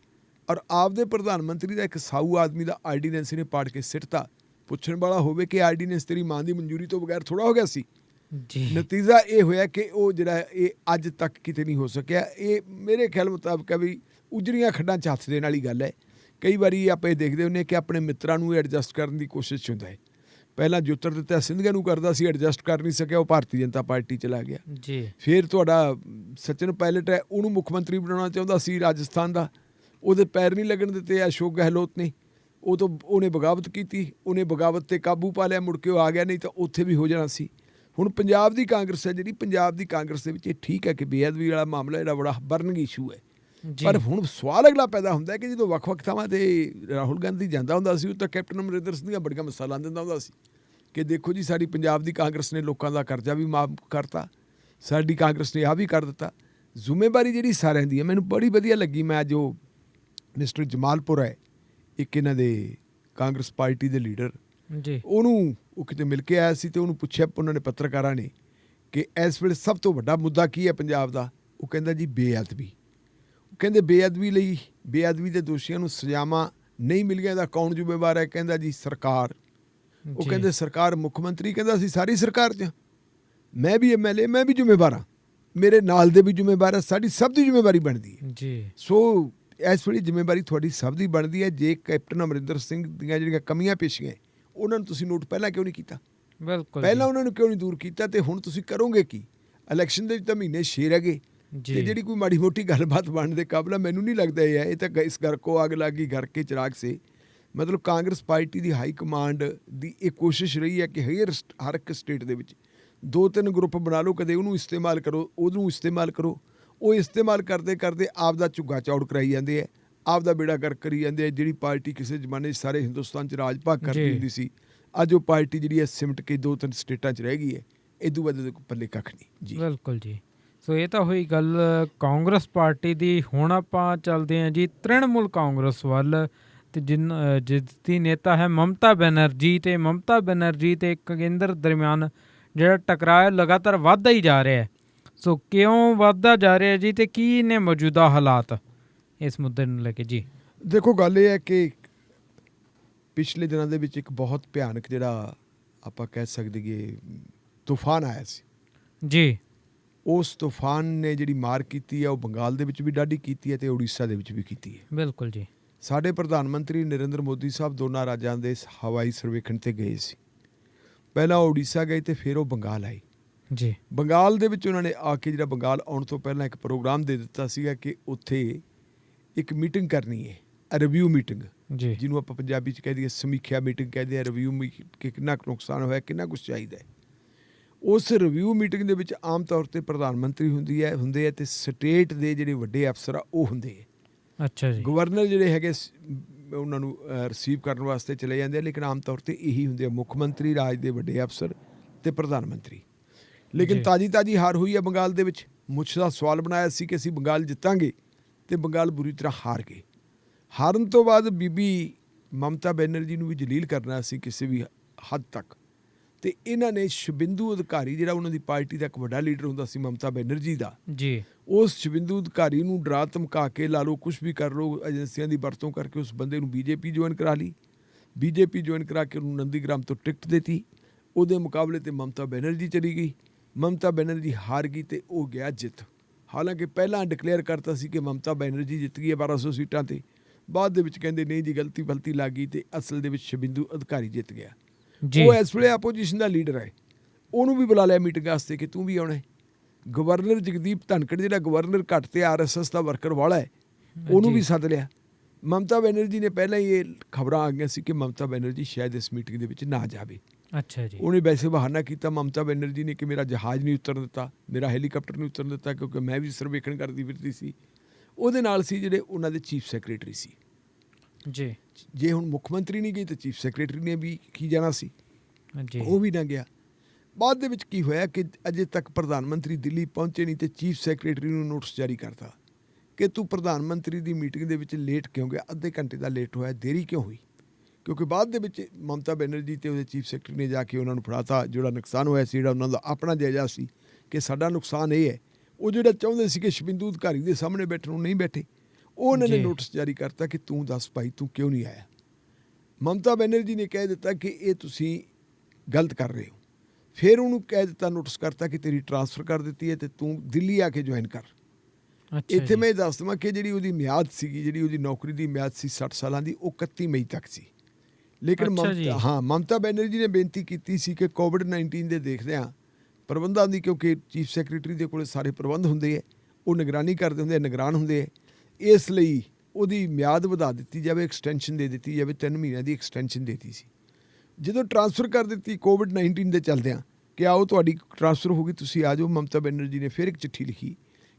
ਔਰ ਆਪਦੇ ਪ੍ਰਧਾਨ ਮੰਤਰੀ ਦਾ ਇੱਕ ਸਾਊ ਆਦਮੀ ਦਾ ਆਰਡੀਨੈਂਸ ਇਹਨੇ ਪਾੜ ਕੇ ਸਿੱਟਤਾ। ਪੁੱਛਣ ਵਾਲਾ ਹੋਵੇ ਕਿ ਆਰਡੀਨੈਂਸ ਤੇਰੀ ਮਾਂ ਦੀ ਮਨਜ਼ੂਰੀ ਤੋਂ ਬਗੈਰ ਥੋੜ੍ਹਾ ਹੋ ਗਿਆ ਸੀ ਜੀ। ਨਤੀਜਾ ਇਹ ਹੋਇਆ ਕਿ ਉਹ ਜਿਹੜਾ ਇਹ ਅੱਜ ਤੱਕ ਕਿਤੇ ਨਹੀਂ ਹੋ ਸਕਿਆ। ਇਹ ਮੇਰੇ ਖਿਆਲ ਮੁਤਾਬਕ ਹੈ ਵੀ ਉਜੜੀਆਂ ਖੱਡਾਂ 'ਚ ਹੱਥ ਦੇਣ ਵਾਲੀ ਗੱਲ ਹੈ। ਕਈ ਵਾਰੀ ਆਪਾਂ ਇਹ ਦੇਖਦੇ ਹੁੰਦੇ ਕਿ ਆਪਣੇ ਮਿੱਤਰਾਂ ਨੂੰ ਐਡਜਸਟ ਕਰਨ ਦੀ ਕੋਸ਼ਿਸ਼ ਹੁੰਦਾ ਹੈ। ਪਹਿਲਾਂ ਜੋਤਿਰਾਦਿੱਤਿਆ ਸਿੰਧੀਆ ਨੂੰ ਕਰਦਾ ਸੀ, ਐਡਜਸਟ ਕਰ ਨਹੀਂ ਸਕਿਆ, ਉਹ ਭਾਰਤੀ ਜਨਤਾ ਪਾਰਟੀ ਚਲਾ ਗਿਆ ਜੀ। ਫਿਰ ਤੁਹਾਡਾ ਸਚਿਨ ਪਾਇਲਟ ਹੈ, ਉਹਨੂੰ ਮੁੱਖ ਮੰਤਰੀ ਬਣਾਉਣਾ ਚਾਹੁੰਦਾ ਸੀ ਰਾਜਸਥਾਨ ਦਾ, ਉਹਦੇ ਪੈਰ ਨਹੀਂ ਲੱਗਣ ਦਿੱਤੇ ਅਸ਼ੋਕ ਗਹਿਲੋਤ ਨੇ। ਉਹਨੇ ਬਗਾਵਤ ਕੀਤੀ, ਉਹਨੇ ਬਗਾਵਤ 'ਤੇ ਕਾਬੂ ਪਾ ਲਿਆ, ਮੁੜ ਕੇ ਉਹ ਆ ਗਿਆ, ਨਹੀਂ ਤਾਂ ਉੱਥੇ ਵੀ ਹੋ ਜਾਣਾ ਸੀ। ਹੁਣ ਪੰਜਾਬ ਦੀ ਕਾਂਗਰਸ ਹੈ ਜਿਹੜੀ, ਪੰਜਾਬ ਦੀ ਕਾਂਗਰਸ ਦੇ ਵਿੱਚ ਇਹ ਠੀਕ ਹੈ ਕਿ ਬੇਅਦਬੀ ਵਾਲਾ ਮਾਮਲਾ ਜਿਹੜਾ ਬੜਾ ਬਰਨਿੰਗ ਇਸ਼ੂ ਹੈ, ਪਰ ਹੁਣ ਸਵਾਲ ਅਗਲਾ ਪੈਦਾ ਹੁੰਦਾ ਕਿ ਜਦੋਂ ਵੱਖ-ਵੱਖ ਥਾਵਾਂ 'ਤੇ ਰਾਹੁਲ ਗਾਂਧੀ ਜਾਂਦਾ ਹੁੰਦਾ ਸੀ, ਉਹ ਤਾਂ ਕੈਪਟਨ ਅਮਰਿੰਦਰ ਸਿੰਘ ਦੀਆਂ ਬੜੀਆਂ ਮਿਸਾਲਾਂ ਦਿੰਦਾ ਹੁੰਦਾ ਸੀ ਕਿ ਦੇਖੋ ਜੀ ਸਾਡੀ ਪੰਜਾਬ ਦੀ ਕਾਂਗਰਸ ਨੇ ਲੋਕਾਂ ਦਾ ਕਰਜ਼ਾ ਵੀ ਮਾਫ ਕਰਤਾ, ਸਾਡੀ ਕਾਂਗਰਸ ਨੇ ਆਹ ਵੀ ਕਰ ਦਿੱਤਾ। ਜ਼ਿੰਮੇਵਾਰੀ ਜਿਹੜੀ ਸਾਰਿਆਂ ਦੀ ਹੈ। ਮੈਨੂੰ ਬੜੀ ਵਧੀਆ ਲੱਗੀ, ਮੈਂ ਅੱਜ ਉਹ ਮਿਸਟਰ ਜਮਾਲਪੁਰ ਹੈ, ਇੱਕ ਇਹਨਾਂ ਦੇ ਕਾਂਗਰਸ ਪਾਰਟੀ ਦੇ ਲੀਡਰ ਜੀ, ਉਹਨੂੰ ਉਹ ਕਿਤੇ ਮਿਲ ਕੇ ਆਇਆ ਸੀ, ਅਤੇ ਉਹਨੂੰ ਪੁੱਛਿਆ ਉਹਨਾਂ ਨੇ, ਪੱਤਰਕਾਰਾਂ ਨੇ, ਕਿ ਇਸ ਵੇਲੇ ਸਭ ਤੋਂ ਵੱਡਾ ਮੁੱਦਾ ਕੀ ਹੈ ਪੰਜਾਬ ਦਾ? ਉਹ ਕਹਿੰਦਾ ਜੀ ਬੇਅਦਬੀ। ਉਹ ਕਹਿੰਦੇ ਬੇਅਦਬੀ ਲਈ, ਬੇਅਦਬੀ ਦੇ ਦੋਸ਼ੀਆਂ ਨੂੰ ਸਜ਼ਾਵਾਂ ਨਹੀਂ ਮਿਲੀਆਂ ਇਹਦਾ ਕੌਣ ਜ਼ਿੰਮੇਵਾਰ ਹੈ? ਕਹਿੰਦਾ ਜੀ ਸਰਕਾਰ। ਉਹ ਕਹਿੰਦੇ ਸਰਕਾਰ, ਮੁੱਖ ਮੰਤਰੀ ਕਹਿੰਦਾ ਅਸੀਂ ਸਾਰੀ ਸਰਕਾਰ 'ਚ, ਮੈਂ ਵੀ MLA, ਮੈਂ ਵੀ ਜ਼ਿੰਮੇਵਾਰ ਹਾਂ, ਮੇਰੇ ਨਾਲ ਦੇ ਵੀ ਜ਼ਿੰਮੇਵਾਰ ਹੈ, ਸਾਡੀ ਸਭ ਦੀ ਜ਼ਿੰਮੇਵਾਰੀ ਬਣਦੀ ਹੈ ਜੀ। ਸੋ ਇਸ ਵੇਲੇ ਜ਼ਿੰਮੇਵਾਰੀ ਤੁਹਾਡੀ ਸਭ ਦੀ ਬਣਦੀ ਹੈ। ਜੇ ਕੈਪਟਨ ਅਮਰਿੰਦਰ ਸਿੰਘ ਦੀਆਂ ਜਿਹੜੀਆਂ ਕਮੀਆਂ ਪੇਸ਼ੀਆਂ ਉਹਨਾਂ ਨੂੰ ਤੁਸੀਂ ਨੋਟ ਪਹਿਲਾਂ ਕਿਉਂ ਨਹੀਂ ਕੀਤਾ? ਬਿਲਕੁਲ, ਪਹਿਲਾਂ ਉਹਨਾਂ ਨੂੰ ਕਿਉਂ ਨਹੀਂ ਦੂਰ ਕੀਤਾ? ਤੇ ਹੁਣ ਤੁਸੀਂ ਕਰੋਗੇ ਕੀ? ਇਲੈਕਸ਼ਨ ਦੇ ਵਿੱਚ ਤਾਂ ਮਹੀਨੇ 6 ਰਹਿ ਗਏ ਤੇ ਜਿਹੜੀ ਕੋਈ ਮਾੜੀ ਮੋਟੀ ਗੱਲਬਾਤ ਬਣਨ ਦੇ ਕਾਬਲਾ ਮੈਨੂੰ ਨਹੀਂ ਲੱਗਦਾ ਇਹ ਤਾਂ ਇਸ ਘਰ ਕੋ ਆਗ ਲੱਗੀ ਘਰ ਕੇ ਚਿਰਾਗ ਸੇ। ਮਤਲਬ ਕਾਂਗਰਸ ਪਾਰਟੀ ਦੀ ਹਾਈ ਕਮਾਂਡ ਦੀ ਇਹ ਕੋਸ਼ਿਸ਼ ਰਹੀ ਹੈ ਕਿ ਹਰ ਇੱਕ ਸਟੇਟ ਦੇ ਵਿੱਚ 2-3 ਗਰੁੱਪ ਬਣਾ ਲਓ, ਕਦੇ ਉਹਨੂੰ ਇਸਤੇਮਾਲ ਕਰੋ, ਉਹਨੂੰ ਇਸਤੇਮਾਲ ਕਰੋ। ਉਹ ਇਸਤੇਮਾਲ ਕਰਦੇ ਕਰਦੇ ਆਪ ਦਾ ਝੁੱਗਾ ਚੌੜ ਕਰਾਈ ਜਾਂਦੇ ਹੈ, ਆਪ ਦਾ ਬੇੜਾ ਗਰਕ ਕਰੀ ਜਾਂਦੇ ਹੈ। ਜਿਹੜੀ ਪਾਰਟੀ ਕਿਸੇ ਜ਼ਮਾਨੇ 'ਚ ਸਾਰੇ ਹਿੰਦੁਸਤਾਨ 'ਚ ਰਾਜ ਭਾਗ ਕਰਦੀ ਹੁੰਦੀ ਸੀ, ਅੱਜ ਉਹ ਪਾਰਟੀ ਜਿਹੜੀ ਹੈ ਸਿਮਟ ਕੇ 2-3 ਸਟੇਟਾਂ 'ਚ ਰਹਿ ਗਈ ਹੈ। ਇਦੋਂ ਬਾਅਦ ਪੱਲੇ ਕੱਖ ਨਹੀਂ ਜੀ। ਬਿਲਕੁਲ ਜੀ। ਸੋ ਇਹ ਤਾਂ ਹੋਈ ਗੱਲ ਕਾਂਗਰਸ ਪਾਰਟੀ ਦੀ। ਹੁਣ ਆਪਾਂ ਚੱਲਦੇ ਹਾਂ ਜੀ ਤ੍ਰਿਣਮੂਲ ਕਾਂਗਰਸ ਵੱਲ, ਤੇ ਜਿਸ ਦੀ ਨੇਤਾ ਹੈ ਮਮਤਾ ਬੈਨਰਜੀ। ਤੇ ਮਮਤਾ ਬੈਨਰਜੀ ਤੇ ਕੇਂਦਰ ਦਰਮਿਆਨ ਜਿਹੜਾ ਟਕਰਾਅ ਲਗਾਤਾਰ ਵੱਧਦਾ ਹੀ ਜਾ ਰਿਹਾ ਹੈ। ਸੋ ਕਿਉਂ ਵੱਧਦਾ ਜਾ ਰਿਹਾ ਜੀ, ਤੇ ਕੀ ਨੇ ਮੌਜੂਦਾ ਹਾਲਾਤ ਇਸ ਮੁੱਦੇ ਨੂੰ ਲੈ ਕੇ ਜੀ? ਦੇਖੋ, ਗੱਲ ਇਹ ਹੈ ਕਿ ਪਿਛਲੇ ਦਿਨਾਂ ਦੇ ਵਿੱਚ ਇੱਕ ਬਹੁਤ ਭਿਆਨਕ ਜਿਹੜਾ ਆਪਾਂ ਕਹਿ ਸਕਦੇ ਤੂਫਾਨ ਆਇਆ ਸੀ ਜੀ। ਉਸ ਤੂਫਾਨ ਨੇ ਜਿਹੜੀ ਮਾਰ ਕੀਤੀ ਹੈ ਉਹ ਬੰਗਾਲ ਦੇ ਵਿੱਚ ਵੀ ਡਾਢੀ ਕੀਤੀ ਹੈ ਤੇ ਉੜੀਸਾ ਦੇ ਵਿੱਚ ਵੀ ਕੀਤੀ ਹੈ। ਬਿਲਕੁਲ ਜੀ। ਸਾਡੇ ਪ੍ਰਧਾਨ ਮੰਤਰੀ ਨਰਿੰਦਰ ਮੋਦੀ ਸਾਹਿਬ ਦੋਨਾਂ ਰਾਜਾਂ ਦੇ ਹਵਾਈ ਸਰਵੇਖਣ 'ਤੇ ਗਏ ਸੀ। ਪਹਿਲਾਂ ਉੜੀਸਾ ਗਏ ਤੇ ਫਿਰ ਉਹ ਬੰਗਾਲ ਆਏ ਜੀ। ਬੰਗਾਲ ਦੇ ਵਿੱਚ ਉਹਨਾਂ ਨੇ ਆ ਕੇ ਜਿਹੜਾ ਬੰਗਾਲ ਆਉਣ ਤੋਂ ਪਹਿਲਾਂ ਇੱਕ ਪ੍ਰੋਗਰਾਮ ਦੇ ਦਿੱਤਾ ਸੀਗਾ ਕਿ ਉੱਥੇ ਇੱਕ ਮੀਟਿੰਗ ਕਰਨੀ ਹੈ, ਰਿਵਿਊ ਮੀਟਿੰਗ, ਜਿਹਨੂੰ ਆਪਾਂ ਪੰਜਾਬੀ 'ਚ ਕਹਿ ਦਈਏ ਸਮੀਖਿਆ ਮੀਟਿੰਗ ਕਹਿੰਦੇ ਆ। ਰਿਵਿਊ ਕਿ ਕਿੰਨਾ ਕੁ ਨੁਕਸਾਨ ਹੋਇਆ, ਕਿੰਨਾ ਕੁਛ ਚਾਹੀਦਾ ਹੈ। ਉਸ ਰਿਵਿਊ ਮੀਟਿੰਗ ਦੇ ਵਿੱਚ ਆਮ ਤੌਰ 'ਤੇ ਪ੍ਰਧਾਨ ਮੰਤਰੀ ਹੁੰਦੇ ਆ ਤੇ ਸਟੇਟ ਦੇ ਜਿਹੜੇ ਵੱਡੇ ਅਫਸਰ ਆ ਉਹ ਹੁੰਦੇ ਆ। ਅੱਛਾ ਜੀ। ਗਵਰਨਰ ਜਿਹੜੇ ਹੈਗੇ ਉਹਨਾਂ ਨੂੰ ਰਿਸੀਵ ਕਰਨ ਵਾਸਤੇ ਚਲੇ ਜਾਂਦੇ ਆ, ਲੇਕਿਨ ਆਮ ਤੌਰ 'ਤੇ ਇਹੀ ਹੁੰਦੇ ਆ ਮੁੱਖ ਮੰਤਰੀ, ਰਾਜ ਦੇ ਵੱਡੇ ਅਫਸਰ ਤੇ ਪ੍ਰਧਾਨ ਮੰਤਰੀ। ਲੇਕਿਨ ਤਾਜ਼ੀ ਹਾਰ ਹੋਈ ਹੈ ਬੰਗਾਲ ਦੇ ਵਿੱਚ। ਮੁੱਛ ਦਾ ਸਵਾਲ ਬਣਾਇਆ ਸੀ ਕਿ ਅਸੀਂ ਬੰਗਾਲ ਜਿੱਤਾਂਗੇ ਤੇ ਬੰਗਾਲ ਬੁਰੀ ਤਰ੍ਹਾਂ ਹਾਰ ਗਏ। ਹਾਰਨ ਤੋਂ ਬਾਅਦ ਬੀਬੀ ਮਮਤਾ ਬੈਨਰਜੀ ਨੂੰ ਵੀ ਜਲੀਲ ਕਰਨਾ ਸੀ ਕਿਸੇ ਵੀ ਹੱਦ ਤੱਕ, ਤੇ ਇਹਨਾਂ ਨੇ ਸ਼ੁਭਿੰਦੂ ਅਧਿਕਾਰੀ ਜਿਹੜਾ ਉਹਨਾਂ ਦੀ ਪਾਰਟੀ ਦਾ ਇੱਕ ਵੱਡਾ ਲੀਡਰ ਹੁੰਦਾ ਸੀ ਮਮਤਾ ਬੈਨਰਜੀ ਦਾ ਜੀ, ਉਸ ਸ਼ੁਭਿੰਦੂ ਅਧਿਕਾਰੀ ਨੂੰ ਡਰਾ ਧਮਕਾ ਕੇ ਲਾ ਲਓ, ਕੁਛ ਵੀ ਕਰ ਲਓ, ਏਜੰਸੀਆਂ ਦੀ ਵਰਤੋਂ ਕਰਕੇ ਉਸ ਬੰਦੇ ਨੂੰ BJP ਜੁਆਇਨ ਕਰਾ ਲਈ। BJP ਜੁਆਇਨ ਕਰਾ ਕੇ ਉਹਨੂੰ ਨੰਦੀਗ੍ਰਾਮ ਤੋਂ ਟਿਕਟ ਦਿੱਤੀ। ਉਹਦੇ ਮੁਕਾਬਲੇ ਤੇ ਮਮਤਾ ਬੈਨਰਜੀ ਚਲੀ ਗਈ। ਮਮਤਾ ਬੈਨਰਜੀ ਹਾਰ ਗਈ ਤੇ ਉਹ ਗਿਆ ਜਿੱਤ। ਹਾਲਾਂਕਿ ਪਹਿਲਾਂ ਡਿਕਲੇਅਰ ਕਰਤਾ ਸੀ ਕਿ ਮਮਤਾ ਬੈਨਰਜੀ ਜਿੱਤ ਗਈ ਹੈ 1200 ਸੀਟਾਂ 'ਤੇ। ਬਾਅਦ ਦੇ ਵਿੱਚ ਕਹਿੰਦੇ ਨਹੀਂ ਜੀ, ਗਲਤੀ ਲੱਗ ਗਈ ਤੇ ਅਸਲ ਦੇ ਵਿੱਚ ਸ਼ੁਭਿੰਦੂ ਅਧਿਕਾਰੀ ਜਿੱਤ ਗਿਆ। ਉਹ ਇਸ ਵੇਲੇ ਆਪੋਜੀਸ਼ਨ ਦਾ ਲੀਡਰ ਹੈ। ਉਹਨੂੰ ਵੀ ਬੁਲਾ ਲਿਆ ਮੀਟਿੰਗ ਵਾਸਤੇ ਕਿ ਤੂੰ ਵੀ ਆਉਣਾ। ਗਵਰਨਰ ਜਗਦੀਪ ਧਨਖੜ ਜਿਹੜਾ ਗਵਰਨਰ ਘੱਟ ਤੇ RSS ਦਾ ਵਰਕਰ ਵਾਲਾ ਹੈ, ਉਹਨੂੰ ਵੀ ਸੱਦ ਲਿਆ। ਮਮਤਾ ਬੈਨਰਜੀ ਨੇ ਪਹਿਲਾਂ ਹੀ ਇਹ ਖਬਰਾਂ ਆ ਗਈਆਂ ਸੀ ਕਿ ਮਮਤਾ ਬੈਨਰਜੀ ਸ਼ਾਇਦ ਇਸ ਮੀਟਿੰਗ ਦੇ ਵਿੱਚ ਨਾ ਜਾਵੇ। ਅੱਛਾ ਜੀ। ਉਹਨੇ ਵੈਸੇ ਬਹਾਨਾ ਕੀਤਾ ਮਮਤਾ ਬੈਨਰਜੀ ਨੇ ਕਿ ਮੇਰਾ ਜਹਾਜ਼ ਨਹੀਂ ਉਤਰਨ ਦਿੱਤਾ, ਮੇਰਾ ਹੈਲੀਕਾਪਟਰ ਨਹੀਂ ਉਤਰਨ ਦਿੱਤਾ, ਕਿਉਂਕਿ ਮੈਂ ਵੀ ਸਰਵੇਖਣ ਕਰਦੀ ਫਿਰਦੀ ਸੀ। ਉਹਦੇ ਨਾਲ ਸੀ ਜਿਹੜੇ ਉਹਨਾਂ ਦੇ ਚੀਫ ਸੈਕਟਰੀ ਸੀ ਜੀ। ਜੇ ਹੁਣ ਮੁੱਖ ਮੰਤਰੀ ਨਹੀਂ ਗਈ ਤਾਂ ਚੀਫ ਸੈਕਟਰੀ ਨੇ ਵੀ ਕੀ ਜਾਣਾ ਸੀ, ਉਹ ਵੀ ਨਾ ਗਿਆ। ਬਾਅਦ ਦੇ ਵਿੱਚ ਕੀ ਹੋਇਆ ਕਿ ਅਜੇ ਤੱਕ ਪ੍ਰਧਾਨ ਮੰਤਰੀ ਦਿੱਲੀ ਪਹੁੰਚੇ ਨਹੀਂ ਤੇ ਚੀਫ ਸੈਕਟਰੀ ਨੂੰ ਨੋਟਿਸ ਜਾਰੀ ਕਰਤਾ ਕਿ ਤੂੰ ਪ੍ਰਧਾਨ ਮੰਤਰੀ ਦੀ ਮੀਟਿੰਗ ਦੇ ਵਿੱਚ ਲੇਟ ਕਿਉਂ ਗਿਆ, ਅੱਧੇ ਘੰਟੇ ਦਾ ਲੇਟ ਹੋਇਆ, ਦੇਰੀ ਕਿਉਂ ਹੋਈ। ਕਿਉਂਕਿ ਬਾਅਦ ਦੇ ਵਿੱਚ ਮਮਤਾ ਬੈਨਰਜੀ ਤੇ ਉਹਦੇ ਚੀਫ ਸੈਕਟਰੀ ਨੇ ਜਾ ਕੇ ਉਹਨਾਂ ਨੂੰ ਫੜਾਤਾ ਜਿਹੜਾ ਨੁਕਸਾਨ ਹੋਇਆ ਸੀ, ਜਿਹੜਾ ਉਹਨਾਂ ਦਾ ਆਪਣਾ ਜਾਇਜ਼ਾ ਸੀ ਕਿ ਸਾਡਾ ਨੁਕਸਾਨ ਇਹ ਹੈ। ਉਹ ਜਿਹੜਾ ਚਾਹੁੰਦੇ ਸੀ ਕਿ ਸ਼ੁਭਿੰਦੂ ਅਧਿਕਾਰੀ ਦੇ ਸਾਹਮਣੇ ਬੈਠਣ ਨੂੰ ਨਹੀਂ ਬੈਠੇ, ਉਹਨਾਂ ਨੇ ਨੋਟਿਸ ਜਾਰੀ ਕਰਤਾ ਕਿ ਤੂੰ ਦੱਸ ਭਾਈ ਤੂੰ ਕਿਉਂ ਨਹੀਂ ਆਇਆ। ਮਮਤਾ ਬੈਨਰਜੀ ਨੇ ਕਹਿ ਦਿੱਤਾ ਕਿ ਇਹ ਤੁਸੀਂ ਗਲਤ ਕਰ ਰਹੇ ਹੋ। ਫਿਰ ਉਹਨੂੰ ਕਹਿ ਦਿੱਤਾ, ਨੋਟਿਸ ਕਰਤਾ ਕਿ ਤੇਰੀ ਟਰਾਂਸਫਰ ਕਰ ਦਿੱਤੀ ਹੈ ਤੇ ਤੂੰ ਦਿੱਲੀ ਆ ਕੇ ਜੁਆਇਨ ਕਰ। ਇੱਥੇ ਮੈਂ ਦੱਸ ਦੇਵਾਂ ਕਿ ਜਿਹੜੀ ਉਹਦੀ ਮਿਆਦ ਸੀਗੀ, ਜਿਹੜੀ ਉਹਦੀ ਨੌਕਰੀ ਦੀ ਮਿਆਦ ਸੀ 60 ਸਾਲਾਂ ਦੀ, ਉਹ 31 ਮਈ ਤੱਕ ਸੀ। ਲੇਕਿਨ ਮਮਤਾ ਬੈਨਰਜੀ ਨੇ ਬੇਨਤੀ ਕੀਤੀ ਸੀ ਕਿ COVID-19 ਦੇ ਦੇਖਦਿਆਂ ਪ੍ਰਬੰਧਾਂ ਦੀ, ਕਿਉਂਕਿ ਚੀਫ ਸੈਕਟਰੀ ਦੇ ਕੋਲ ਸਾਰੇ ਪ੍ਰਬੰਧ ਹੁੰਦੇ ਹੈ, ਉਹ ਨਿਗਰਾਨੀ ਕਰਦੇ ਹੁੰਦੇ, ਨਿਗਰਾਨ ਹੁੰਦੇ ਹੈ, ਇਸ ਲਈ ਉਹਦੀ ਮਿਆਦ ਵਧਾ ਦਿੱਤੀ ਜਾਵੇ, ਐਕਸਟੈਂਸ਼ਨ ਦੇ ਦਿੱਤੀ ਜਾਵੇ, 3 ਮਹੀਨਿਆਂ ਦੀ ਐਕਸਟੈਂਸ਼ਨ ਦੇ ਦਿੱਤੀ ਸੀ। ਜਦੋਂ ਟਰਾਂਸਫਰ ਕਰ ਦਿੱਤੀ COVID-19 ਦੇ ਚੱਲਦਿਆਂ ਕਿ ਆਓ ਤੁਹਾਡੀ ਟਰਾਂਸਫਰ ਹੋ ਗਈ, ਤੁਸੀਂ ਆ ਜਾਓ, ਮਮਤਾ ਬੈਨਰਜੀ ਨੇ ਫਿਰ ਇੱਕ ਚਿੱਠੀ ਲਿਖੀ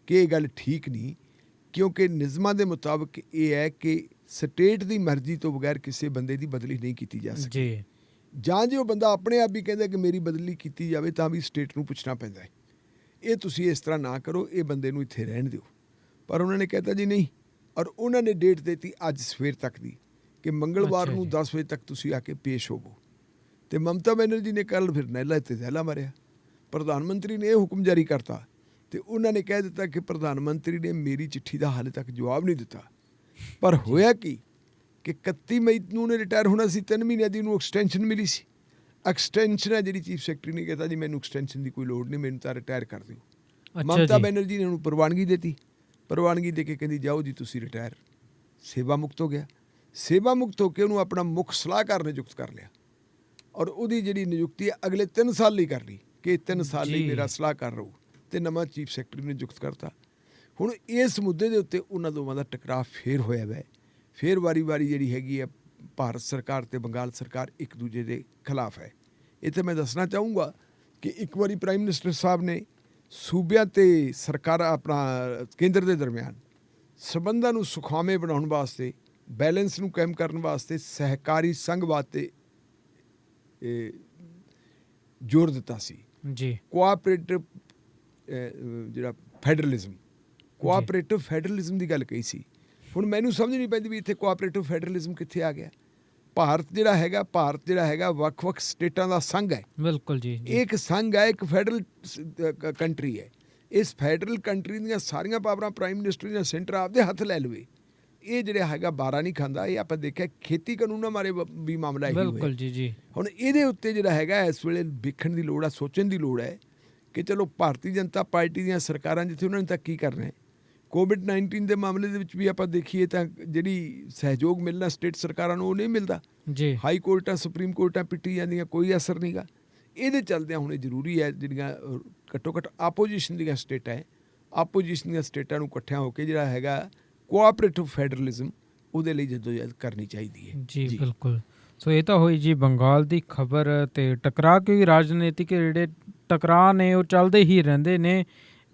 ਕਿ ਇਹ ਗੱਲ ਠੀਕ ਨਹੀਂ, ਕਿਉਂਕਿ ਨਿਯਮਾਂ ਦੇ ਮੁਤਾਬਕ ਇਹ ਹੈ ਕਿ ਸਟੇਟ ਦੀ ਮਰਜ਼ੀ ਤੋਂ ਬਗੈਰ ਕਿਸੇ ਬੰਦੇ ਦੀ ਬਦਲੀ ਨਹੀਂ ਕੀਤੀ ਜਾ ਸਕਦੀ। ਜਾਂ ਜੇ ਉਹ ਬੰਦਾ ਆਪਣੇ ਆਪ ਹੀ ਕਹਿੰਦਾ ਕਿ ਮੇਰੀ ਬਦਲੀ ਕੀਤੀ ਜਾਵੇ ਤਾਂ ਵੀ ਸਟੇਟ ਨੂੰ ਪੁੱਛਣਾ ਪੈਂਦਾ ਹੈ। ਇਹ ਤੁਸੀਂ ਇਸ ਤਰ੍ਹਾਂ ਨਾ ਕਰੋ, ਇਹ ਬੰਦੇ ਨੂੰ ਇੱਥੇ ਰਹਿਣ ਦਿਓ। ਪਰ ਉਹਨਾਂ ਨੇ ਕਹਿਤਾ ਜੀ ਨਹੀਂ, ਔਰ ਉਹਨਾਂ ਨੇ ਡੇਟ ਦਿੱਤੀ ਅੱਜ ਸਵੇਰ ਤੱਕ ਦੀ ਕਿ ਮੰਗਲਵਾਰ ਨੂੰ 10 ਵਜੇ ਤੱਕ ਤੁਸੀਂ ਆ ਕੇ ਪੇਸ਼ ਹੋਵੋ। ਤੇ ਮਮਤਾ ਬੈਨਰਜੀ ਨੇ ਕੱਲ੍ਹ ਫਿਰ ਨਹਿਲਾ ਤੇ ਜ਼ਹਿਲਾ ਮਾਰਿਆ। ਪ੍ਰਧਾਨ ਮੰਤਰੀ ਨੇ ਇਹ ਹੁਕਮ ਜਾਰੀ ਕਰਤਾ ਤੇ ਉਹਨਾਂ ਨੇ ਕਹਿ ਦਿੱਤਾ ਕਿ ਪ੍ਰਧਾਨ ਮੰਤਰੀ ਨੇ ਮੇਰੀ ਚਿੱਠੀ ਦਾ ਹਾਲੇ ਤੱਕ ਜਵਾਬ ਨਹੀਂ ਦਿੱਤਾ। ਪਰ ਹੋਇਆ ਕੀ ਕਿ 31 ਮਈ ਨੂੰ ਉਹਨੇ ਰਿਟਾਇਰ ਹੋਣਾ ਸੀ, 3 ਮਹੀਨਿਆਂ ਦੀ ਉਹਨੂੰ ਐਕਸਟੈਂਸ਼ਨ ਮਿਲੀ ਸੀ। ਐਕਸਟੈਂਸ਼ਨ ਹੈ ਜਿਹੜੀ ਚੀਫ ਸੈਕਟਰੀ ਨੇ ਕਹਿਤਾ ਜੀ ਮੈਨੂੰ ਐਕਸਟੈਂਸ਼ਨ ਦੀ ਕੋਈ ਲੋੜ ਨਹੀਂ, ਮੈਨੂੰ ਤਾਂ ਰਿਟਾਇਰ ਕਰ ਦਿਓ। ਮਮਤਾ ਬੈਨਰਜੀ ਨੇ ਉਹਨੂੰ ਪ੍ਰਵਾਨਗੀ ਦਿੱਤੀ, ਪ੍ਰਵਾਨਗੀ ਦੇ ਕੇ ਕਹਿੰਦੀ ਜਾਓ ਜੀ ਤੁਸੀਂ ਰਿਟਾਇਰ। ਸੇਵਾ ਮੁਕਤ ਹੋ ਗਿਆ। ਸੇਵਾ ਮੁਕਤ ਹੋ ਕੇ ਉਹਨੂੰ ਆਪਣਾ ਮੁੱਖ ਸਲਾਹਕਾਰ ਨਿਯੁਕਤ ਕਰ ਲਿਆ, ਔਰ ਉਹਦੀ ਜਿਹੜੀ ਨਿਯੁਕਤੀ ਹੈ ਅਗਲੇ 3 ਸਾਲ ਲਈ ਕਰ ਲਈ ਕਿ 3 ਸਾਲ ਲਈ ਮੇਰਾ ਸਲਾਹਕਾਰ ਰਹੂ, ਅਤੇ ਨਵਾਂ ਚੀਫ ਸੈਕਟਰੀ ਨਿਯੁਕਤ ਕਰਤਾ। ਹੁਣ ਇਸ ਮੁੱਦੇ ਦੇ ਉੱਤੇ ਉਹਨਾਂ ਦੋਵਾਂ ਦਾ ਟਕਰਾਅ ਫੇਰ ਹੋਇਆ ਵੈ। ਫੇਰ ਵਾਰੀ ਜਿਹੜੀ ਹੈਗੀ ਹੈ ਭਾਰਤ ਸਰਕਾਰ ਅਤੇ ਬੰਗਾਲ ਸਰਕਾਰ ਇੱਕ ਦੂਜੇ ਦੇ ਖਿਲਾਫ ਹੈ। ਇੱਥੇ ਮੈਂ ਦੱਸਣਾ ਚਾਹੂੰਗਾ ਕਿ ਇੱਕ ਵਾਰੀ ਪ੍ਰਾਈਮ ਮਿਨਿਸਟਰ ਸਾਹਿਬ ਨੇ ਸੂਬਿਆਂ ਅਤੇ ਸਰਕਾਰ ਆਪਣਾ ਕੇਂਦਰ ਦੇ ਦਰਮਿਆਨ ਸੰਬੰਧਾਂ ਨੂੰ ਸੁਖਾਵੇਂ ਬਣਾਉਣ ਵਾਸਤੇ, ਬੈਲੈਂਸ ਨੂੰ ਕਾਇਮ ਕਰਨ ਵਾਸਤੇ ਸਹਿਕਾਰੀ ਸੰਘਵਾਦ 'ਤੇ ਜ਼ੋਰ ਦਿੱਤਾ ਸੀ ਜੀ। ਕੋਆਪਰੇਟਿਵ ਜਿਹੜਾ ਫੈਡਰਲਿਜ਼ਮ, ਕੋਆਪਰੇਟਿਵ ਫੈਡਰਲਿਜ਼ਮ ਦੀ ਗੱਲ ਕਹੀ ਸੀ। ਹੁਣ ਮੈਨੂੰ ਸਮਝ ਨਹੀਂ ਪੈਂਦੀ ਵੀ ਇੱਥੇ ਕੋਆਪਰੇਟਿਵ ਫੈਡਰਲਿਜ਼ਮ ਕਿੱਥੇ ਆ ਗਿਆ। ਭਾਰਤ ਜਿਹੜਾ ਹੈਗਾ ਵੱਖ-ਵੱਖ ਸਟੇਟਾਂ ਦਾ ਸੰਘ ਹੈ। ਬਿਲਕੁਲ ਜੀ। ਇਹ ਇੱਕ ਸੰਘ ਹੈ, ਇੱਕ ਫੈਡਰਲ ਕੰਟਰੀ ਹੈ। ਇਸ ਫੈਡਰਲ ਕੰਟਰੀ ਦੀਆਂ ਸਾਰੀਆਂ ਪਾਵਰਾਂ ਪ੍ਰਾਈਮ ਮਿਨਿਸਟਰ ਜਾਂ ਸੈਂਟਰ ਆਪਦੇ ਹੱਥ ਲੈ ਲਵੇ, ਇਹ ਜਿਹੜਾ ਹੈਗਾ ਬਾਰਾ ਨਹੀਂ ਖਾਂਦਾ। ਇਹ ਆਪਾਂ ਦੇਖਿਆ ਖੇਤੀ ਕਾਨੂੰਨਾਂ ਬਾਰੇ ਵੀ ਮਾਮਲਾ ਇਹ ਬਿਲਕੁਲ ਜੀ। ਹੁਣ ਇਹਦੇ ਉੱਤੇ ਜਿਹੜਾ ਹੈਗਾ ਇਸ ਵੇਲੇ ਵੇਖਣ ਦੀ ਲੋੜ ਹੈ, ਸੋਚਣ ਦੀ ਲੋੜ ਹੈ ਕਿ ਚਲੋ ਭਾਰਤੀ ਜਨਤਾ ਪਾਰਟੀ ਦੀਆਂ ਸਰਕਾਰਾਂ ਜਿੱਥੇ ਉਹਨਾਂ ਨੇ ਤਾਂ ਕੀ ਕਰਨਾ ਹੈ। ਕੋਵਿਡ-19 ਦੇ ਮਾਮਲੇ ਦੇ ਵਿੱਚ ਵੀ ਆਪਾਂ ਦੇਖੀਏ ਤਾਂ ਜਿਹੜੀ ਸਹਿਯੋਗ ਮਿਲਣਾ ਸਟੇਟ ਸਰਕਾਰਾਂ ਨੂੰ ਉਹ ਨਹੀਂ ਮਿਲਦਾ ਜੀ। ਹਾਈ ਕੋਰਟਾਂ, ਸੁਪਰੀਮ ਕੋਰਟਾਂ ਪਿੱਟੀ ਜਾਂਦੀਆਂ, ਕੋਈ ਅਸਰ ਨਹੀਂ ਗਾ। ਇਹਦੇ ਚੱਲਦਿਆਂ ਹੁਣ ਇਹ ਜ਼ਰੂਰੀ ਹੈ ਜਿਹੜੀਆਂ ਘੱਟੋ ਘੱਟ ਆਪੋਜੀਸ਼ਨ ਦੀਆਂ ਸਟੇਟਾਂ ਹੈ, ਆਪੋਜੀਸ਼ਨ ਦੀਆਂ ਸਟੇਟਾਂ ਨੂੰ ਇਕੱਠਿਆਂ ਹੋ ਕੇ ਜਿਹੜਾ ਹੈਗਾ ਕੋਆਪਰੇਟਿਵ ਫੈਡਰਲਿਜ਼ਮ ਉਹਦੇ ਲਈ ਜਦੋਜਹਿਦ ਕਰਨੀ ਚਾਹੀਦੀ ਹੈ ਜੀ। ਬਿਲਕੁਲ। ਸੋ ਇਹ ਤਾਂ ਹੋਈ ਜੀ ਬੰਗਾਲ ਦੀ ਖਬਰ ਤੇ ਟਕਰਾਅ, ਕਿਉਂਕਿ ਰਾਜਨੀਤਿਕ ਜਿਹੜੇ ਟਕਰਾਅ ਨੇ ਉਹ ਚੱਲਦੇ ਹੀ ਰਹਿੰਦੇ ਨੇ,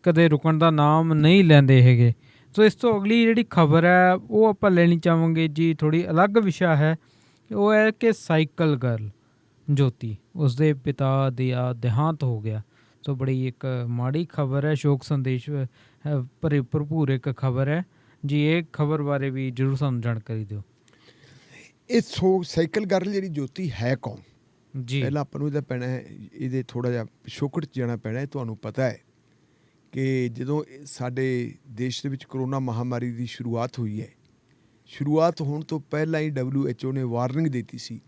ਕਦੇ ਰੁਕਣ ਦਾ ਨਾਮ ਨਹੀਂ ਲੈਂਦੇ ਹੈਗੇ। ਸੋ ਇਸ ਤੋਂ ਅਗਲੀ ਜਿਹੜੀ ਖਬਰ ਹੈ ਉਹ ਆਪਾਂ ਲੈਣੀ ਚਾਹਾਂਗੇ ਜੀ, ਥੋੜ੍ਹੀ ਅਲੱਗ ਵਿਸ਼ਾ ਹੈ। ਉਹ ਹੈ ਕਿ ਸਾਈਕਲ ਗਰਲ ਜੋਤੀ, ਉਸਦੇ ਪਿਤਾ ਦਾ ਦੇਹਾਂਤ ਹੋ ਗਿਆ। ਸੋ ਬੜੀ ਇੱਕ ਮਾੜੀ ਖਬਰ ਹੈ, ਸ਼ੋਕ ਸੰਦੇਸ਼ ਭਰਪੂਰ ਇੱਕ ਖਬਰ ਹੈ ਜੀ। ਇਹ ਖਬਰ ਬਾਰੇ ਵੀ ਜ਼ਰੂਰ ਸਾਨੂੰ ਜਾਣਕਾਰੀ ਦਿਓ। ਇਹ ਸਾਈਕਲ ਗਰਲ ਜਿਹੜੀ ਜੋਤੀ ਹੈ ਕੌਣ ਜੀ? ਪਹਿਲਾਂ ਆਪਾਂ ਨੂੰ ਇਹਦਾ ਪੈਣਾ ਹੈ, ਇਹਦੇ ਥੋੜ੍ਹਾ ਜਿਹਾ ਪਿਛੋਕੜ 'ਚ ਜਾਣਾ ਪੈਣਾ ਹੈ। ਤੁਹਾਨੂੰ ਪਤਾ ਹੈ ਕਿ ਜਦੋਂ ਸਾਡੇ ਦੇਸ਼ ਦੇ ਵਿੱਚ ਕਰੋਨਾ ਮਹਾਂਮਾਰੀ ਦੀ ਸ਼ੁਰੂਆਤ ਹੋਈ ਹੈ, ਸ਼ੁਰੂਆਤ ਹੋਣ ਤੋਂ ਪਹਿਲਾਂ ਹੀ WHO ਨੇ ਵਾਰਨਿੰਗ ਦਿੱਤੀ ਸੀ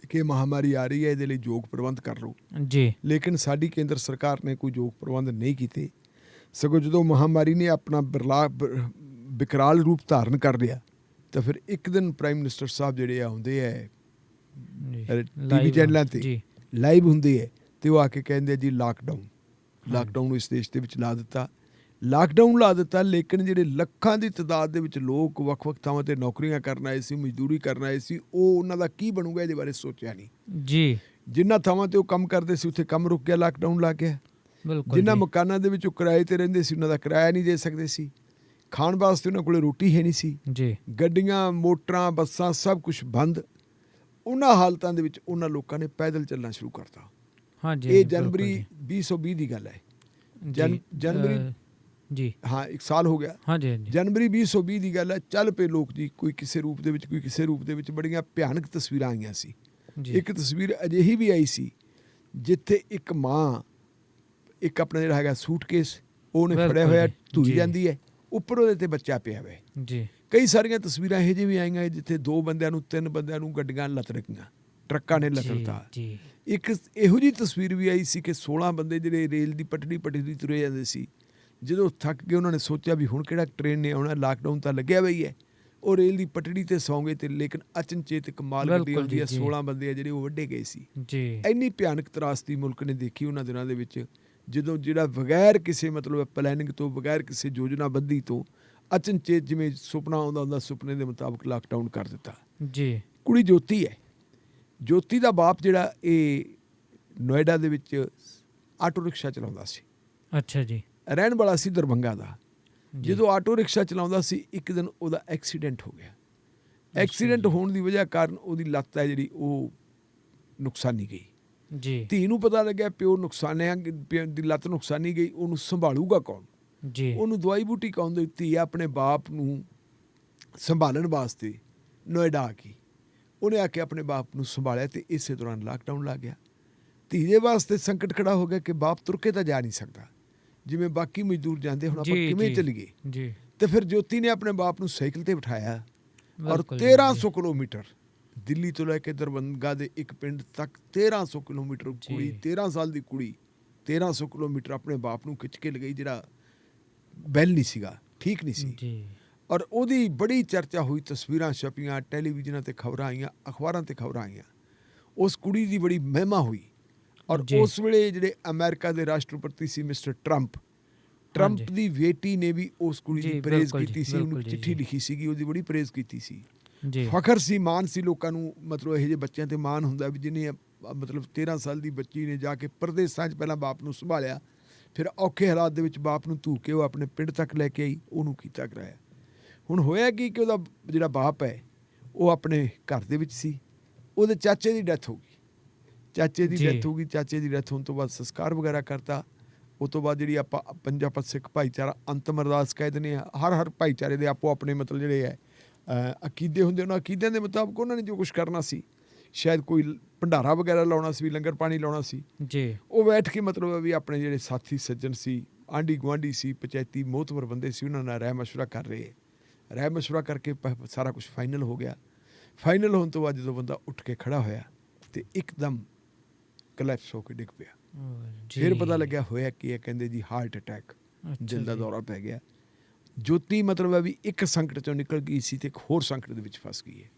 ਕਿ ਮਹਾਂਮਾਰੀ ਆ ਰਹੀ ਹੈ, ਇਹਦੇ ਲਈ ਯੋਗ ਪ੍ਰਬੰਧ ਕਰ ਲਓ ਜੀ। ਲੇਕਿਨ ਸਾਡੀ ਕੇਂਦਰ ਸਰਕਾਰ ਨੇ ਕੋਈ ਯੋਗ ਪ੍ਰਬੰਧ ਨਹੀਂ ਕੀਤੇ। ਸਗੋਂ ਜਦੋਂ ਮਹਾਂਮਾਰੀ ਨੇ ਆਪਣਾ ਵਿਕਰਾਲ ਰੂਪ ਧਾਰਨ ਕਰ ਲਿਆ ਤਾਂ ਫਿਰ ਇੱਕ ਦਿਨ ਪ੍ਰਾਈਮ ਮਿਨਿਸਟਰ ਸਾਹਿਬ ਜਿਹੜੇ ਆਉਂਦੇ ਹੈ TV ਚੈਨਲਾਂ 'ਤੇ ਲਾਈਵ ਹੁੰਦੇ ਹੈ, ਅਤੇ ਉਹ ਆ ਕੇ ਕਹਿੰਦੇ ਜੀ ਲਾਕਡਾਊਨ ਨੂੰ ਇਸ ਦੇਸ਼ ਦੇ ਵਿੱਚ ਲਾ ਦਿੱਤਾ। ਲੇਕਿਨ ਜਿਹੜੇ ਲੱਖਾਂ ਦੀ ਤਾਦਾਦ ਦੇ ਵਿੱਚ ਲੋਕ ਵੱਖ-ਵੱਖ ਥਾਵਾਂ 'ਤੇ ਨੌਕਰੀਆਂ ਕਰਨ ਆਏ ਸੀ, ਮਜ਼ਦੂਰੀ ਕਰਨ ਆਏ ਸੀ, ਉਹ ਉਹਨਾਂ ਦਾ ਕੀ ਬਣੂਗਾ ਇਹਦੇ ਬਾਰੇ ਸੋਚਿਆ ਨਹੀਂ ਜੀ। ਜਿਨ੍ਹਾਂ ਥਾਵਾਂ 'ਤੇ ਉਹ ਕੰਮ ਕਰਦੇ ਸੀ ਉੱਥੇ ਕੰਮ ਰੁਕ ਗਿਆ, ਲਾਕਡਾਊਨ ਲੱਗ ਗਿਆ। ਜਿਨ੍ਹਾਂ ਮਕਾਨਾਂ ਦੇ ਵਿੱਚ ਉਹ ਕਿਰਾਏ 'ਤੇ ਰਹਿੰਦੇ ਸੀ ਉਹਨਾਂ ਦਾ ਕਿਰਾਇਆ ਨਹੀਂ ਦੇ ਸਕਦੇ ਸੀ, ਖਾਣ ਵਾਸਤੇ ਉਹਨਾਂ ਕੋਲ ਰੋਟੀ ਹੈ ਨਹੀਂ ਸੀ ਜੀ। ਗੱਡੀਆਂ, ਮੋਟਰਾਂ, ਬੱਸਾਂ ਸਭ ਕੁਛ ਬੰਦ। ਉਹਨਾਂ ਹਾਲਤਾਂ ਦੇ ਵਿੱਚ ਉਹਨਾਂ ਲੋਕਾਂ ਨੇ ਪੈਦਲ ਚੱਲਣਾ ਸ਼ੁਰੂ ਕਰਤਾ। ਇਹ ਜਨਵਰੀ 2020 ਦੀ ਗੱਲ ਹੈ। ਜਨਵਰੀ ਜੀ, ਹਾਂ, 1 ਸਾਲ ਹੋ ਗਿਆ। ਜਨਵਰੀ 2020 ਦੀ ਗੱਲ ਹੈ। ਚੱਲ ਪਏ ਲੋਕ ਜੀ, ਕੋਈ ਕਿਸੇ ਰੂਪ ਦੇ ਵਿੱਚ, ਕੋਈ ਕਿਸੇ ਰੂਪ ਦੇ ਵਿੱਚ। ਬੜੀਆਂ ਭਿਆਨਕ ਤਸਵੀਰਾਂ ਆਈਆਂ ਸੀ। ਇੱਕ ਤਸਵੀਰ ਅਜਿਹੀ ਵੀ ਆਈ ਸੀ ਜਿੱਥੇ ਇੱਕ ਮਾਂ ਇੱਕ ਆਪਣਾ ਜਿਹੜਾ ਹੈਗਾ ਸੂਟਕੇਸ ਉਹਨੇ ਫੜਿਆ ਹੋਇਆ ਧੂਈ ਜਾਂਦੀ ਹੈ, ਉੱਪਰ ਉਹਦੇ 'ਤੇ ਬੱਚਾ ਪਿਆ ਹੋਇਆ ਜੀ। ਕਈ ਸਾਰੀਆਂ ਤਸਵੀਰਾਂ ਇਹੋ ਜਿਹੀ ਵੀ ਆਈਆਂ ਜਿੱਥੇ 2 ਬੰਦਿਆਂ ਨੂੰ, 3 ਬੰਦਿਆਂ ਨੂੰ ਗੱਡੀਆਂ ਲੱਤੜਕੀਆਂ, ਟਰੱਕਾਂ ਨੇ ਲੱਤੜਤਾ। ਇੱਕ ਇਹੋ ਜਿਹੀ ਤਸਵੀਰ ਵੀ ਆਈ ਸੀ ਕਿ 16 ਬੰਦੇ ਜਿਹੜੇ ਰੇਲ ਦੀ ਪਟੜੀ ਤੁਰੇ ਜਾਂਦੇ ਸੀ, ਜਦੋਂ ਥੱਕ ਗਏ ਉਹਨਾਂ ਨੇ ਸੋਚਿਆ ਵੀ ਹੁਣ ਕਿਹੜਾ ਟ੍ਰੇਨ ਨੇ ਆਉਣਾ, ਲਾਕਡਾਊਨ ਤਾਂ ਲੱਗਿਆ ਹੋਈ ਹੈ। ਉਹ ਰੇਲ ਦੀ ਪਟੜੀ 'ਤੇ ਸੌਂ ਗਏ, ਅਤੇ ਲੇਕਿਨ ਅਚਨਚੇਤ ਇੱਕ ਮਾਲ ਗੱਡੀ ਆਉਂਦੀ ਹੈ, 16 ਬੰਦੇ ਆ ਜਿਹੜੇ ਉਹ ਵੱਢੇ ਗਏ ਸੀ। ਇੰਨੀ ਭਿਆਨਕ ਤਰਾਸਦੀ ਮੁਲਕ ਨੇ ਦੇਖੀ ਉਹਨਾਂ ਦਿਨਾਂ ਦੇ ਵਿੱਚ, ਜਦੋਂ ਜਿਹੜਾ ਬਗੈਰ ਕਿਸੇ ਮਤਲਬ ਪਲੈਨਿੰਗ ਤੋਂ, ਬਗੈਰ ਕਿਸੇ ਯੋਜਨਾਬੰਦੀ ਤੋਂ ਅਚਨਚੇਤ ਜਿਵੇਂ ਸੁਪਨਾ ਆਉਂਦਾ ਹੁੰਦਾ, ਸੁਪਨੇ ਦੇ ਮੁਤਾਬਕ ਲਾਕਡਾਊਨ ਕਰ ਦਿੱਤਾ ਜੀ। ਕੁੜੀ ਜੋਤੀ ਹੈ। ਜੋਤੀ ਦਾ ਬਾਪ ਜਿਹੜਾ ਇਹ ਨੋਇਡਾ ਦੇ ਵਿੱਚ ਆਟੋ ਰਿਕਸ਼ਾ ਚਲਾਉਂਦਾ ਸੀ। ਅੱਛਾ ਜੀ। ਰਹਿਣ ਵਾਲਾ ਸੀ ਦਰਭੰਗਾ ਦਾ। ਜਦੋਂ ਆਟੋ ਰਿਕਸ਼ਾ ਚਲਾਉਂਦਾ ਸੀ, ਇੱਕ ਦਿਨ ਉਹਦਾ ਐਕਸੀਡੈਂਟ ਹੋ ਗਿਆ। ਐਕਸੀਡੈਂਟ ਹੋਣ ਦੀ ਵਜ੍ਹਾ ਕਾਰਨ ਉਹਦੀ ਲੱਤ ਹੈ ਜਿਹੜੀ ਉਹ ਨੁਕਸਾਨੀ ਗਈ ਜੀ। ਧੀ ਨੂੰ ਪਤਾ ਲੱਗਿਆ ਪਿਓ ਨੁਕਸਾਨਿਆ, ਪਿਓ ਦੀ ਲੱਤ ਨੁਕਸਾਨੀ ਗਈ, ਉਹਨੂੰ ਸੰਭਾਲੂਗਾ ਕੌਣ ਜੀ? ਉਹਨੂੰ ਦਵਾਈ ਬੂਟੀ ਕੌਣ ਦੇ? ਧੀ ਆਪਣੇ ਬਾਪ ਨੂੰ ਸੰਭਾਲਣ ਵਾਸਤੇ ਨੋਇਡਾ ਆ ਗਈ। ਉਹਨੇ ਆ ਕੇ ਆਪਣੇ ਬਾਪ ਨੂੰ ਸੰਭਾਲਿਆ, ਅਤੇ ਇਸੇ ਦੌਰਾਨ ਲਾਕਡਾਊਨ ਲੱਗ ਗਿਆ। ਧੀ ਦੇ ਵਾਸਤੇ ਸੰਕਟ ਖੜਾ ਹੋ ਗਿਆ ਕਿ ਬਾਪ ਤੁਰ ਕੇ ਤਾਂ ਜਾ ਨਹੀਂ ਸਕਦਾ, ਜਿਵੇਂ ਬਾਕੀ ਮਜ਼ਦੂਰ ਜਾਂਦੇ, ਹੁਣ ਆਪਾਂ ਕਿਵੇਂ ਚੱਲੀਏ? ਤੇ ਫਿਰ ਜੋਤੀ ਨੇ ਆਪਣੇ ਬਾਪ ਨੂੰ ਸਾਈਕਲ 'ਤੇ ਬਿਠਾਇਆ, ਔਰ 1300 ਕਿਲੋਮੀਟਰ ਦਿੱਲੀ ਤੋਂ ਲੈ ਕੇ ਦਰਭੰਗਾ ਦੇ ਇੱਕ ਪਿੰਡ ਤੱਕ 1300 ਕਿਲੋਮੀਟਰ ਕੁੜੀ 13 ਸਾਲ ਦੀ ਕੁੜੀ 1300 ਕਿਲੋਮੀਟਰ ਆਪਣੇ ਬਾਪ ਨੂੰ ਖਿੱਚ ਕੇ ਲਗਾਈ, ਜਿਹੜਾ ਬੈਲ ਨਹੀਂ ਸੀਗਾ, ਠੀਕ ਨਹੀਂ ਸੀ। ਔਰ ਉਹਦੀ ਬੜੀ ਚਰਚਾ ਹੋਈ, ਤਸਵੀਰਾਂ ਛਪੀਆਂ, ਟੈਲੀਵਿਜ਼ਨਾਂ ਤੇ ਖਬਰਾਂ ਆਈਆਂ, ਅਖਬਾਰਾਂ ਤੇ ਖਬਰਾਂ ਆਈਆਂ। ਉਸ ਕੁੜੀ ਦੀ ਬੜੀ ਮਹਿਮਾ ਹੋਈ। ਔਰ ਉਸ ਵੇਲੇ ਜਿਹੜੇ ਅਮਰੀਕਾ ਦੇ ਰਾਸ਼ਟਰਪਤੀ ਸੀ ਮਿਸਟਰ ਟਰੰਪ ਦੀ ਬੇਟੀ ਨੇ ਵੀ ਉਸ ਕੁੜੀ ਦੀ ਪ੍ਰੇਜ਼ ਕੀਤੀ ਸੀ, ਉਹਨੂੰ ਚਿੱਠੀ ਲਿਖੀ ਸੀਗੀ, ਉਹਦੀ ਬੜੀ ਪ੍ਰੇਜ਼ ਕੀਤੀ ਸੀ। ਫਖਰ ਸੀ, ਮਾਣ ਸੀ ਲੋਕਾਂ ਨੂੰ, ਮਤਲਬ ਇਹੋ ਜਿਹੇ ਬੱਚਿਆਂ ਤੇ ਮਾਣ ਹੁੰਦਾ ਵੀ ਜਿਹਨੇ ਮਤਲਬ 13 ਸਾਲ ਦੀ ਬੱਚੀ ਨੇ ਜਾ ਕੇ ਪ੍ਰਦੇਸਾਂ 'ਚ ਪਹਿਲਾਂ ਬਾਪ ਨੂੰ ਸੰਭਾਲਿਆ, ਫਿਰ ਔਖੇ ਹਾਲਾਤ ਦੇ ਵਿੱਚ ਬਾਪ ਨੂੰ ਧੂ ਕੇ ਉਹ ਆਪਣੇ ਪਿੰਡ ਤੱਕ ਲੈ ਕੇ ਆਈ, ਉਹਨੂੰ ਕੀਤਾ ਕਰਾਇਆ। ਹੁਣ ਹੋਇਆ ਕਿ ਉਹਦਾ ਜਿਹੜਾ ਬਾਪ ਹੈ ਉਹ ਆਪਣੇ ਘਰ ਦੇ ਵਿੱਚ ਸੀ, ਉਹਦੇ ਚਾਚੇ ਦੀ ਡੈਥ ਹੋ ਗਈ। ਚਾਚੇ ਦੀ ਡੈਥ ਹੋਣ ਤੋਂ ਬਾਅਦ ਸੰਸਕਾਰ ਵਗੈਰਾ ਕਰਤਾ। ਉਹ ਤੋਂ ਬਾਅਦ ਜਿਹੜੀ ਆਪਾਂ ਸਿੱਖ ਭਾਈਚਾਰਾ ਅੰਤਮ ਅਰਦਾਸ ਕਹਿ ਦਿੰਦੇ ਹਾਂ, ਹਰ ਭਾਈਚਾਰੇ ਦੇ ਆਪੋ ਆਪਣੇ ਮਤਲਬ ਜਿਹੜੇ ਹੈ ਅਕੀਦੇ ਹੁੰਦੇ, ਉਹਨਾਂ ਅਕੀਦਿਆਂ ਦੇ ਮੁਤਾਬਕ ਉਹਨਾਂ ਨੇ ਜੋ ਕੁਛ ਕਰਨਾ ਸੀ, ਸ਼ਾਇਦ ਕੋਈ ਭੰਡਾਰਾ ਵਗੈਰਾ ਲਾਉਣਾ ਸੀ, ਲੰਗਰ ਪਾਣੀ ਲਾਉਣਾ ਸੀ, ਉਹ ਬੈਠ ਕੇ ਮਤਲਬ ਵੀ ਆਪਣੇ ਜਿਹੜੇ ਸਾਥੀ ਸੱਜਣ ਸੀ, ਆਂਢੀ ਗੁਆਂਢੀ ਸੀ, ਪੰਚਾਇਤੀ ਮੋਹਤਵਰ ਬੰਦੇ ਸੀ, ਉਹਨਾਂ ਨਾਲ ਰਾਏ ਮਸ਼ਵਰਾ ਕਰ ਰਹੇ। ਰਾਏ ਮਸ਼ਵਰਾ ਕਰਕੇ ਸਾਰਾ ਕੁਛ ਫਾਈਨਲ ਹੋ ਗਿਆ। ਫਾਈਨਲ ਹੋਣ ਤੋਂ ਬਾਅਦ ਜਦੋਂ ਬੰਦਾ ਉੱਠ ਕੇ ਖੜਾ ਹੋਇਆ ਤੇ ਇੱਕਦਮ ਕਲੈਪਸ ਹੋ ਕੇ ਡਿੱਗ ਪਿਆ। ਫਿਰ ਪਤਾ ਲੱਗਿਆ ਹੋਇਆ ਕੀ ਹੈ, ਕਹਿੰਦੇ ਜੀ ਹਾਰਟ ਅਟੈਕ, ਦਿਲ ਦਾ ਦੌਰਾ ਪੈ ਗਿਆ। ਜੋਤੀ ਮਤਲਬ ਹੈ ਵੀ ਇੱਕ ਸੰਕਟ ਚੋਂ ਨਿਕਲ ਗਈ ਸੀ ਤੇ ਇੱਕ ਹੋਰ ਸੰਕਟ ਦੇ ਵਿੱਚ ਫਸ ਗਈ ਹੈ।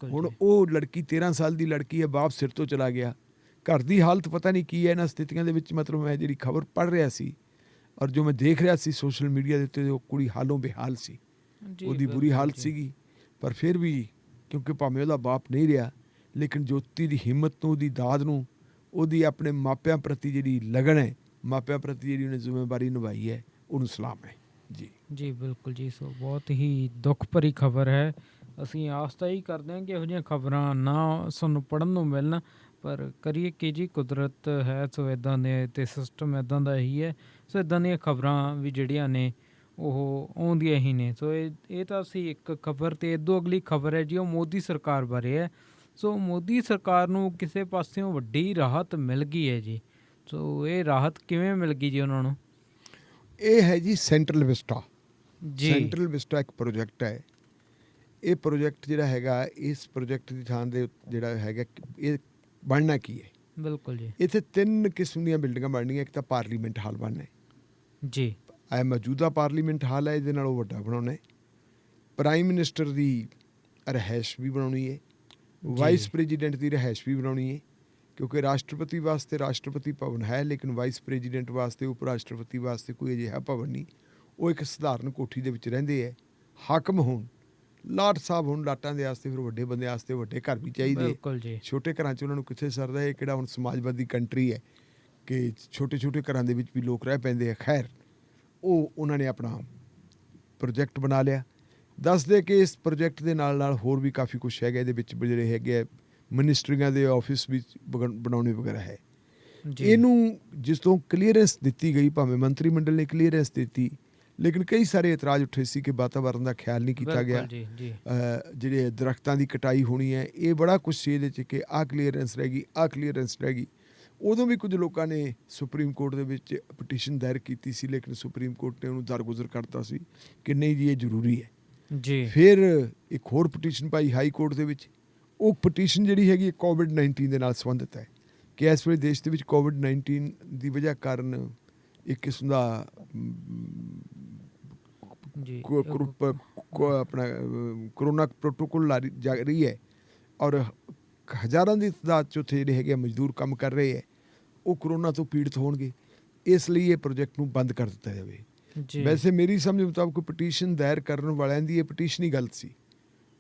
ਹੁਣ ਉਹ ਲੜਕੀ 13 ਸਾਲ ਦੀ ਲੜਕੀ ਹੈ, ਬਾਪ ਸਿਰ ਤੋਂ ਚਲਾ ਗਿਆ, ਘਰ ਦੀ ਹਾਲਤ ਪਤਾ ਨਹੀਂ ਕੀ ਹੈ ਇਹਨਾਂ ਸਥਿਤੀਆਂ ਦੇ ਵਿੱਚ। ਮਤਲਬ ਮੈਂ ਜਿਹੜੀ ਖਬਰ ਪੜ੍ਹ ਰਿਹਾ ਸੀ ਔਰ ਜੋ ਮੈਂ ਦੇਖ ਰਿਹਾ ਸੀ ਸੋਸ਼ਲ ਮੀਡੀਆ ਦੇ ਉੱਤੇ, ਉਹ ਕੁੜੀ ਹਾਲੋਂ ਬੇਹਾਲ ਸੀ, ਉਹਦੀ ਬੁਰੀ ਹਾਲਤ ਸੀਗੀ। ਪਰ ਫਿਰ ਵੀ ਕਿਉਂਕਿ ਭਾਵੇਂ ਉਹਦਾ ਬਾਪ ਨਹੀਂ ਰਿਹਾ, ਲੇਕਿਨ ਜੋਤੀ ਦੀ ਹਿੰਮਤ ਨੂੰ, ਉਹਦੀ ਦਾਦ ਨੂੰ, ਉਹਦੀ ਆਪਣੇ ਮਾਪਿਆਂ ਪ੍ਰਤੀ ਜਿਹੜੀ ਲਗਨ ਹੈ, ਮਾਪਿਆਂ ਪ੍ਰਤੀ ਜਿਹੜੀ ਉਹਨੇ ਜ਼ਿੰਮੇਵਾਰੀ ਨਿਭਾਈ ਹੈ, ਉਹਨੂੰ ਸਲਾਮ ਹੈ ਜੀ। ਬਿਲਕੁਲ ਜੀ। ਸੋ ਬਹੁਤ ਹੀ ਦੁੱਖ ਭਰੀ ਖਬਰ ਹੈ। ਅਸੀਂ ਆਸ ਤਾਂ ਹੀ ਕਰਦੇ ਹਾਂ ਕਿ ਇਹੋ ਜਿਹੀਆਂ ਖਬਰਾਂ ਨਾ ਸਾਨੂੰ ਪੜ੍ਹਨ ਨੂੰ ਮਿਲਣ, ਪਰ ਕਰੀਏ ਕਿ ਜੀ, ਕੁਦਰਤ ਹੈ। ਸੋ ਇੱਦਾਂ ਦੇ ਅਤੇ ਸਿਸਟਮ ਇੱਦਾਂ ਦਾ ਹੀ ਹੈ। ਸੋ ਇੱਦਾਂ ਦੀਆਂ ਖਬਰਾਂ ਵੀ ਜਿਹੜੀਆਂ ਨੇ ਉਹ ਆਉਂਦੀਆਂ ਹੀ ਨੇ। ਸੋ ਇਹ ਤਾਂ ਅਸੀਂ ਇੱਕ ਖਬਰ, ਅਤੇ ਇੱਦੋਂ ਅਗਲੀ ਖਬਰ ਹੈ ਜੀ, ਉਹ ਮੋਦੀ ਸਰਕਾਰ ਬਾਰੇ ਹੈ। ਸੋ ਮੋਦੀ ਸਰਕਾਰ ਨੂੰ ਕਿਸੇ ਪਾਸਿਓਂ ਵੱਡੀ ਰਾਹਤ ਮਿਲ ਗਈ ਹੈ ਜੀ। ਸੋ ਇਹ ਰਾਹਤ ਕਿਵੇਂ ਮਿਲ ਗਈ ਜੀ ਉਹਨਾਂ ਨੂੰ? ਇਹ ਹੈ ਜੀ ਸੈਂਟਰਲ ਵਿਸਟਾ। ਸੈਂਟਰਲ ਵਿਸਟਾ ਇੱਕ ਪ੍ਰੋਜੈਕਟ ਹੈ। ਇਹ ਪ੍ਰੋਜੈਕਟ ਜਿਹੜਾ ਹੈਗਾ, ਇਸ ਪ੍ਰੋਜੈਕਟ ਦੀ ਥਾਂ ਦੇ ਜਿਹੜਾ ਹੈਗਾ, ਇਹ ਬਣਨਾ ਕੀ ਹੈ? ਬਿਲਕੁਲ ਜੀ। ਇੱਥੇ 3 ਕਿਸਮ ਦੀਆਂ ਬਿਲਡਿੰਗਾਂ ਬਣਨੀਆਂ। ਇੱਕ ਤਾਂ ਪਾਰਲੀਮੈਂਟ ਹਾਲ ਬਣਨਾ ਜੀ, ਇਹ ਮੌਜੂਦਾ ਪਾਰਲੀਮੈਂਟ ਹਾਲ ਹੈ, ਇਹਦੇ ਨਾਲੋਂ ਵੱਡਾ ਬਣਾਉਣਾ ਹੈ। ਪ੍ਰਾਈਮ ਮਿਨਿਸਟਰ ਦੀ ਰਿਹਾਇਸ਼ ਵੀ ਬਣਾਉਣੀ ਹੈ, ਵਾਈਸ ਪ੍ਰੈਜ਼ੀਡੈਂਟ ਦੀ ਰਿਹਾਇਸ਼ ਵੀ ਬਣਾਉਣੀ ਹੈ, ਕਿਉਂਕਿ ਰਾਸ਼ਟਰਪਤੀ ਵਾਸਤੇ ਰਾਸ਼ਟਰਪਤੀ ਭਵਨ ਹੈ, ਲੇਕਿਨ ਵਾਈਸ ਪ੍ਰੈਜ਼ੀਡੈਂਟ ਵਾਸਤੇ, ਉਪ ਰਾਸ਼ਟਰਪਤੀ ਵਾਸਤੇ ਕੋਈ ਅਜਿਹਾ ਭਵਨ ਨਹੀਂ। ਉਹ ਇੱਕ ਸਧਾਰਨ ਕੋਠੀ ਦੇ ਵਿੱਚ ਰਹਿੰਦੇ ਹੈ। ਹਾਕਮ ਹੋਣ, ਲਾਟ ਸਾਹਿਬ ਹੋਣ ਲਾਟਾਂ ਦੇ ਵਾਸਤੇ, ਫਿਰ ਵੱਡੇ ਬੰਦੇ ਵਾਸਤੇ ਵੱਡੇ ਘਰ ਵੀ ਚਾਹੀਦੇ। ਛੋਟੇ ਘਰਾਂ 'ਚ ਉਹਨਾਂ ਨੂੰ ਕਿੱਥੇ ਸਰਦਾ ਹੈ? ਕਿਹੜਾ ਹੁਣ ਸਮਾਜਵਾਦੀ ਕੰਟਰੀ ਹੈ ਕਿ ਛੋਟੇ ਘਰਾਂ ਦੇ ਵਿੱਚ ਵੀ ਲੋਕ ਰਹਿ ਪੈਂਦੇ ਆ। ਖੈਰ, ਉਹ ਉਹਨਾਂ ਨੇ ਆਪਣਾ ਪ੍ਰੋਜੈਕਟ ਬਣਾ ਲਿਆ। ਦੱਸਦੇ ਕਿ ਇਸ ਪ੍ਰੋਜੈਕਟ ਦੇ ਨਾਲ ਹੋਰ ਵੀ ਕਾਫੀ ਕੁਛ ਹੈਗਾ ਇਹਦੇ ਵਿੱਚ, ਜਿਹੜੇ ਹੈਗੇ ਆ ਮਿਨਿਸਟਰੀਆਂ ਦੇ ਆਫਿਸ ਵੀ ਬਣਾਉਣੇ ਵਗੈਰਾ ਹੈ। ਇਹਨੂੰ ਜਿਸ ਤੋਂ ਕਲੀਅਰੈਂਸ ਦਿੱਤੀ ਗਈ, ਭਾਵੇਂ ਮੰਤਰੀ ਮੰਡਲ ਨੇ ਕਲੀਅਰੈਂਸ ਦਿੱਤੀ, ਲੇਕਿਨ ਕਈ ਸਾਰੇ ਇਤਰਾਜ਼ ਉੱਠੇ ਸੀ ਕਿ ਵਾਤਾਵਰਨ ਦਾ ਖਿਆਲ ਨਹੀਂ ਕੀਤਾ ਗਿਆ। ਜਿਹੜੇ ਦਰਖਤਾਂ ਦੀ ਕਟਾਈ ਹੋਣੀ ਹੈ, ਇਹ ਬੜਾ ਕੁਛ ਸੀ ਇਹਦੇ 'ਚ ਕਿ ਆਹ ਕਲੀਅਰੈਂਸ ਰਹਿ ਗਈ, ਆਹ ਕਲੀਅਰੈਂਸ ਰਹਿ ਗਈ। ਉਦੋਂ ਵੀ ਕੁਝ ਲੋਕਾਂ ਨੇ ਸੁਪਰੀਮ ਕੋਰਟ ਦੇ ਵਿੱਚ ਪਟੀਸ਼ਨ ਦਾਇਰ ਕੀਤੀ ਸੀ, ਲੇਕਿਨ ਸੁਪਰੀਮ ਕੋਰਟ ਨੇ ਉਹਨੂੰ ਦਰਗੁਜ਼ਰ ਕਰਤਾ ਸੀ ਕਿ ਨਹੀਂ ਜੀ, ਇਹ ਜ਼ਰੂਰੀ ਹੈ ਜੀ। ਫਿਰ ਇੱਕ ਹੋਰ ਪਟੀਸ਼ਨ ਪਾਈ ਹਾਈ ਕੋਰਟ ਦੇ ਵਿੱਚ। ਉਹ ਪਟੀਸ਼ਨ ਜਿਹੜੀ ਹੈਗੀ ਕੋਵਿਡ-19 ਦੇ ਨਾਲ ਸੰਬੰਧਿਤ ਹੈ ਕਿ ਇਸ ਵੇਲੇ ਦੇਸ਼ ਦੇ ਵਿੱਚ ਕੋਵਿਡ-19 ਦੀ ਵਜ੍ਹਾ ਕਾਰਨ ਇੱਕ ਕਿਸਮ ਦਾ ਆਪਣਾ ਕਰੋਨਾ ਪ੍ਰੋਟੋਕੋਲ ਜਾਰੀ ਹੈ, ਔਰ ਹਜ਼ਾਰਾਂ ਦੀ ਤਾਦਾਦ 'ਚ ਉੱਥੇ ਜਿਹੜੇ ਹੈਗੇ ਮਜ਼ਦੂਰ ਕੰਮ ਕਰ ਰਹੇ ਹੈ, ਉਹ ਕਰੋਨਾ ਤੋਂ ਪੀੜਤ ਹੋਣਗੇ। ਇਸ ਲਈ ਇਹ ਪ੍ਰੋਜੈਕਟ ਨੂੰ ਬੰਦ ਕਰ ਦਿੱਤਾ ਜਾਵੇ। ਵੈਸੇ ਮੇਰੀ ਸਮਝ ਮੁਤਾਬਕ ਪਟੀਸ਼ਨ ਦਾਇਰ ਕਰਨ ਵਾਲਿਆਂ ਦੀ ਇਹ ਪਟੀਸ਼ਨ ਹੀ ਗਲਤ ਸੀ।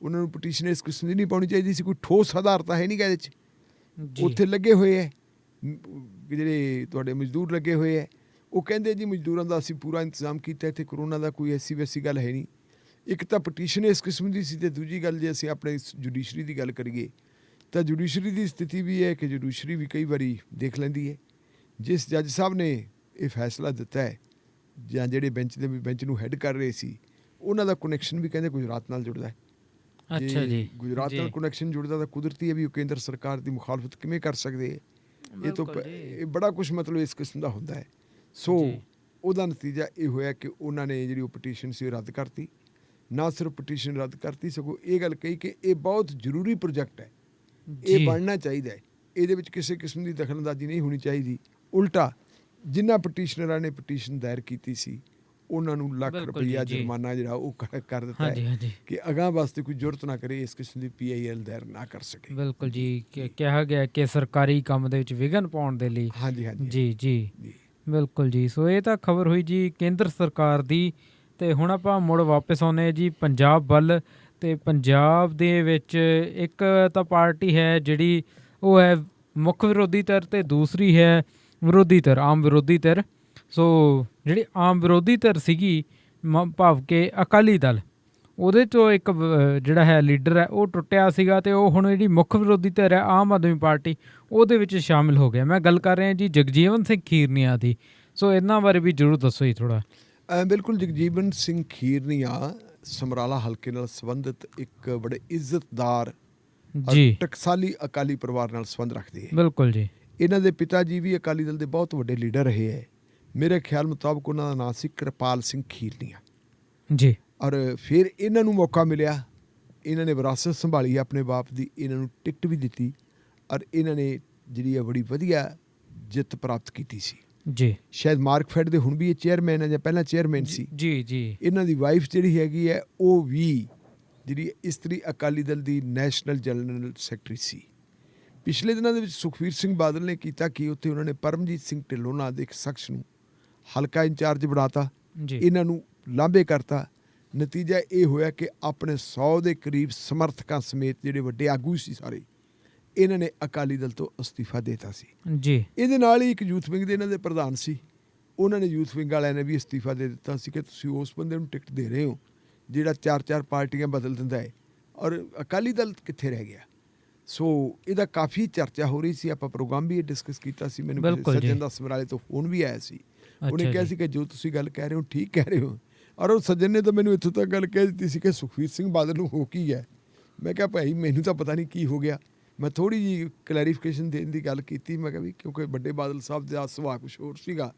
ਉਹਨਾਂ ਨੂੰ ਪਟੀਸ਼ਨ ਇਸ ਕਿਸਮ ਦੀ ਨਹੀਂ ਪਾਉਣੀ ਚਾਹੀਦੀ ਸੀ। ਕੋਈ ਠੋਸ ਆਧਾਰ ਤਾਂ ਹੈ ਨਹੀਂ ਗਾ ਇਹਦੇ 'ਚ। ਉੱਥੇ ਲੱਗੇ ਹੋਏ ਹੈ ਜਿਹੜੇ ਤੁਹਾਡੇ ਮਜ਼ਦੂਰ ਲੱਗੇ ਹੋਏ ਹੈ, ਉਹ ਕਹਿੰਦੇ ਜੀ ਮਜ਼ਦੂਰਾਂ ਦਾ ਅਸੀਂ ਪੂਰਾ ਇੰਤਜ਼ਾਮ ਕੀਤਾ, ਇੱਥੇ ਕਰੋਨਾ ਦਾ ਕੋਈ ਐਸੀ ਵੈਸੀ ਗੱਲ ਹੈ ਨਹੀਂ। ਇੱਕ ਤਾਂ ਪਟੀਸ਼ਨ ਇਸ ਕਿਸਮ ਦੀ ਸੀ, ਅਤੇ ਦੂਜੀ ਗੱਲ ਜੇ ਅਸੀਂ ਆਪਣੇ ਜੁਡੀਸ਼ਰੀ ਦੀ ਗੱਲ ਕਰੀਏ ਤਾਂ ਜੁਡੀਸ਼ਰੀ ਦੀ ਸਥਿਤੀ ਵੀ ਹੈ ਕਿ ਜੁਡੀਸ਼ਰੀ ਵੀ ਕਈ ਵਾਰੀ ਦੇਖ ਲੈਂਦੀ ਹੈ। ਜਿਸ ਜੱਜ ਸਾਹਿਬ ਨੇ ਇਹ ਫੈਸਲਾ ਦਿੱਤਾ ਹੈ, ਜਾਂ ਜਿਹੜੇ ਬੈਂਚ ਨੂੰ ਹੈਡ ਕਰ ਰਹੇ ਸੀ, ਉਹਨਾਂ ਦਾ ਕਨੈਕਸ਼ਨ ਵੀ ਕਹਿੰਦੇ ਗੁਜਰਾਤ ਨਾਲ ਜੁੜਦਾ ਹੈ। ਅੱਛਾ ਜੀ। ਗੁਜਰਾਤ ਨਾਲ ਕਨੈਕਸ਼ਨ ਜੁੜਦਾ ਤਾਂ ਕੁਦਰਤੀ ਹੈ ਵੀ ਉਹ ਕੇਂਦਰ ਸਰਕਾਰ ਦੀ ਮੁਖਾਲਫਤ ਕਿਵੇਂ ਕਰ ਸਕਦੇ ਹੈ। ਇਹ ਬੜਾ ਕੁਛ ਮਤਲਬ ਇਸ ਕਿਸਮ ਦਾ ਹੁੰਦਾ ਹੈ। ਸੋ ਉਹਦਾ ਨਤੀਜਾ ਇਹ ਹੋਇਆ ਕਿ ਉਹਨਾਂ ਨੇ ਜਿਹੜੀ ਉਹ ਪਟੀਸ਼ਨ ਸੀ ਉਹ ਰੱਦ ਕਰਤੀ। ਨਾ ਸਿਰਫ ਪਟੀਸ਼ਨ ਰੱਦ ਕਰਤੀ, ਸਗੋਂ ਇਹ ਗੱਲ ਕਹੀ ਕਿ ਇਹ ਬਹੁਤ ਜ਼ਰੂਰੀ ਪ੍ਰੋਜੈਕਟ ਹੈ, ਇਹ ਬਣਨਾ ਚਾਹੀਦਾ ਹੈ, ਇਹਦੇ ਵਿੱਚ ਕਿਸੇ ਕਿਸਮ ਦੀ ਦਖਲਅੰਦਾਜ਼ੀ ਨਹੀਂ ਹੋਣੀ ਚਾਹੀਦੀ। ਉਲਟਾ ਜਿਨ੍ਹਾਂ ਪਟੀਸ਼ਨਰਾਂ ਨੇ ਪਟੀਸ਼ਨ ਦਾਇਰ ਕੀਤੀ ਸੀ ਉਹਨਾਂ ਨੂੰ ਲੱਖ ਰੁਪਈਆ ਜੁਰਮਾਨਾ ਜਿਹੜਾ ਉਹ ਕਰ ਦਿੱਤਾ ਹੈ ਕਿ ਅਗਾਂਹ ਵਾਸਤੇ ਕੋਈ ਜ਼ਰੂਰਤ ਨਾ ਕਰੇ, ਇਸ ਕਿਸਮ ਦੀ PIL ਦਾਇਰ ਨਾ ਕਰ ਸਕੇ। ਬਿਲਕੁਲ ਜੀ, ਕਿਹਾ ਗਿਆ ਕਿ ਸਰਕਾਰੀ ਕੰਮ ਦੇ ਵਿੱਚ ਵਿਘਨ ਪਾਉਣ ਦੇ ਲਈ। ਜੀ ਬਿਲਕੁਲ ਜੀ। ਸੋ ਇਹ ਤਾਂ ਖਬਰ ਹੋਈ ਜੀ ਕੇਂਦਰ ਸਰਕਾਰ ਦੀ। ਤੇ ਹੁਣ ਆਪਾਂ ਮੁੜ ਵਾਪਸ ਆਉਂਦੇ ਜੀ ਪੰਜਾਬ ਵੱਲ। ਤੇ ਪੰਜਾਬ ਦੇ ਵਿੱਚ ਇੱਕ ਤਾਂ ਪਾਰਟੀ ਹੈ ਜਿਹੜੀ ਉਹ ਹੈ ਮੁੱਖ ਵਿਰੋਧੀ ਧਿਰ ਤੇ ਦੂਸਰੀ ਹੈ ਵਿਰੋਧੀ ਧਿਰ, ਆਮ ਵਿਰੋਧੀ ਧਿਰ। ਸੋ ਜਿਹੜੀ ਆਮ ਵਿਰੋਧੀ ਧਿਰ ਸੀਗੀ ਭਾਵ ਕਿ ਅਕਾਲੀ ਦਲ, ਉਹਦੇ 'ਚੋਂ ਇੱਕ ਜਿਹੜਾ ਹੈ ਲੀਡਰ ਹੈ ਉਹ ਟੁੱਟਿਆ ਸੀਗਾ ਅਤੇ ਉਹ ਹੁਣ ਜਿਹੜੀ ਮੁੱਖ ਵਿਰੋਧੀ ਧਿਰ ਹੈ ਆਮ ਆਦਮੀ ਪਾਰਟੀ ਉਹਦੇ ਵਿੱਚ ਸ਼ਾਮਿਲ ਹੋ ਗਿਆ। ਮੈਂ ਗੱਲ ਕਰ ਰਿਹਾ ਜੀ ਜਗਜੀਵਨ ਸਿੰਘ ਖੀਰਨੀਆ ਦੀ। ਸੋ ਇਹਨਾਂ ਬਾਰੇ ਵੀ ਜ਼ਰੂਰ ਦੱਸੋ ਜੀ ਥੋੜ੍ਹਾ। ਬਿਲਕੁਲ, ਜਗਜੀਵਨ ਸਿੰਘ ਖੀਰਨੀਆ ਸਮਰਾਲਾ ਹਲਕੇ ਨਾਲ ਸੰਬੰਧਿਤ ਇੱਕ ਬੜੇ ਇੱਜ਼ਤਦਾਰ ਟਕਸਾਲੀ ਅਕਾਲੀ ਪਰਿਵਾਰ ਨਾਲ ਸੰਬੰਧ ਰੱਖਦੇ ਹੈ। ਬਿਲਕੁਲ ਜੀ। ਇਹਨਾਂ ਦੇ ਪਿਤਾ ਜੀ ਵੀ ਅਕਾਲੀ ਦਲ ਦੇ ਬਹੁਤ ਵੱਡੇ ਲੀਡਰ ਰਹੇ ਹੈ। ਮੇਰੇ ਖਿਆਲ ਮੁਤਾਬਕ ਉਹਨਾਂ ਦਾ ਨਾਂ ਸੀ ਕਿਰਪਾਲ ਸਿੰਘ ਖੀਰਨੀਆ ਜੀ। ਔਰ ਫਿਰ ਇਹਨਾਂ ਨੂੰ ਮੌਕਾ ਮਿਲਿਆ, ਇਹਨਾਂ ਨੇ ਵਿਰਾਸਤ ਸੰਭਾਲੀ ਆਪਣੇ ਬਾਪ ਦੀ, ਇਹਨਾਂ ਨੂੰ ਟਿਕਟ ਵੀ ਦਿੱਤੀ ਔਰ ਇਹਨਾਂ ਨੇ ਜਿਹੜੀ ਹੈ ਬੜੀ ਵਧੀਆ ਜਿੱਤ ਪ੍ਰਾਪਤ ਕੀਤੀ ਸੀ ਜੀ। ਸ਼ਾਇਦ ਮਾਰਕਫੈਡ ਦੇ ਹੁਣ ਵੀ ਇਹ ਚੇਅਰਮੈਨ ਹੈ ਜਾਂ ਪਹਿਲਾਂ ਚੇਅਰਮੈਨ ਸੀ ਜੀ। ਇਹਨਾਂ ਦੀ ਵਾਈਫ ਜਿਹੜੀ ਹੈਗੀ ਹੈ ਉਹ ਵੀ ਜਿਹੜੀ ਇਸਤਰੀ ਅਕਾਲੀ ਦਲ ਦੀ ਨੈਸ਼ਨਲ ਜਨਰਲ ਸੈਕਟਰੀ ਸੀ। ਪਿਛਲੇ ਦਿਨਾਂ ਦੇ ਵਿੱਚ ਸੁਖਬੀਰ ਸਿੰਘ ਬਾਦਲ ਨੇ ਕੀਤਾ ਕਿ ਉੱਥੇ ਉਹਨਾਂ ਨੇ ਪਰਮਜੀਤ ਸਿੰਘ ਢਿੱਲੋਂ ਨਾਂ ਦੇ ਇੱਕ ਸ਼ਖਸ ਨੂੰ ਹਲਕਾ ਇੰਚਾਰਜ ਬਣਾਤਾ, ਇਹਨਾਂ ਨੂੰ ਲਾਂਭੇ ਕਰਤਾ। ਨਤੀਜਾ ਇਹ ਹੋਇਆ ਕਿ ਆਪਣੇ 100 ਦੇ ਕਰੀਬ ਸਮਰਥਕਾਂ ਸਮੇਤ ਜਿਹੜੇ ਵੱਡੇ ਆਗੂ ਸੀ ਸਾਰੇ, ਇਹਨਾਂ ਨੇ ਅਕਾਲੀ ਦਲ ਤੋਂ ਅਸਤੀਫਾ ਦੇ ਦਿੱਤਾ ਸੀ ਜੀ। ਇਹਦੇ ਨਾਲ ਹੀ ਇੱਕ ਯੂਥ ਵਿੰਗ ਦੇ ਇਹਨਾਂ ਦੇ ਪ੍ਰਧਾਨ ਸੀ, ਉਹਨਾਂ ਨੇ ਯੂਥ ਵਿੰਗ ਵਾਲਿਆਂ ਨੇ ਵੀ ਅਸਤੀਫਾ ਦੇ ਦਿੱਤਾ ਸੀ ਕਿ ਤੁਸੀਂ ਉਸ ਬੰਦੇ ਨੂੰ ਟਿਕਟ ਦੇ ਰਹੇ ਹੋ ਜਿਹੜਾ 4-4 ਪਾਰਟੀਆਂ ਬਦਲ ਦਿੰਦਾ ਹੈ, ਔਰ ਅਕਾਲੀ ਦਲ ਕਿੱਥੇ ਰਹਿ ਗਿਆ। ਸੋ ਇਹਦਾ ਕਾਫੀ ਚਰਚਾ ਹੋ ਰਹੀ ਸੀ। ਆਪਾਂ ਪ੍ਰੋਗਰਾਮ ਵੀ ਇਹ ਡਿਸਕਸ ਕੀਤਾ ਸੀ। ਮੈਨੂੰ ਸੱਜਣ ਦਾ ਸਮਰਾਲੇ ਤੋਂ ਫੋਨ ਵੀ ਆਇਆ ਸੀ, ਉਹਨੇ ਕਿਹਾ ਸੀ ਕਿ ਜੋ ਤੁਸੀਂ ਗੱਲ ਕਹਿ ਰਹੇ ਹੋ ਠੀਕ ਕਹਿ ਰਹੇ ਹੋ। ਔਰ ਉਹ ਸੱਜਣ ਨੇ ਤਾਂ ਮੈਨੂੰ ਇੱਥੋਂ ਤੱਕ ਗੱਲ ਕਹਿ ਦਿੱਤੀ ਸੀ ਕਿ ਸੁਖਬੀਰ ਸਿੰਘ ਬਾਦਲ ਨੂੰ ਹੋ ਕੀ ਹੈ। ਮੈਂ ਕਿਹਾ ਭਾਈ ਮੈਨੂੰ ਤਾਂ ਪਤਾ ਨਹੀਂ ਕੀ ਹੋ ਗਿਆ। ਮੈਂ ਥੋੜ੍ਹੀ ਜਿਹੀ ਕਲੈਰੀਫਿਕੇਸ਼ਨ ਦੇਣ ਦੀ ਗੱਲ ਕੀਤੀ। ਮੈਂ ਕਿਹਾ ਵੀ ਕਿਉਂਕਿ ਵੱਡੇ ਬਾਦਲ ਸਾਹਿਬ ਦਾ ਸੁਭਾਅ ਕੁਛ ਹੋਰ ਸੀਗਾ,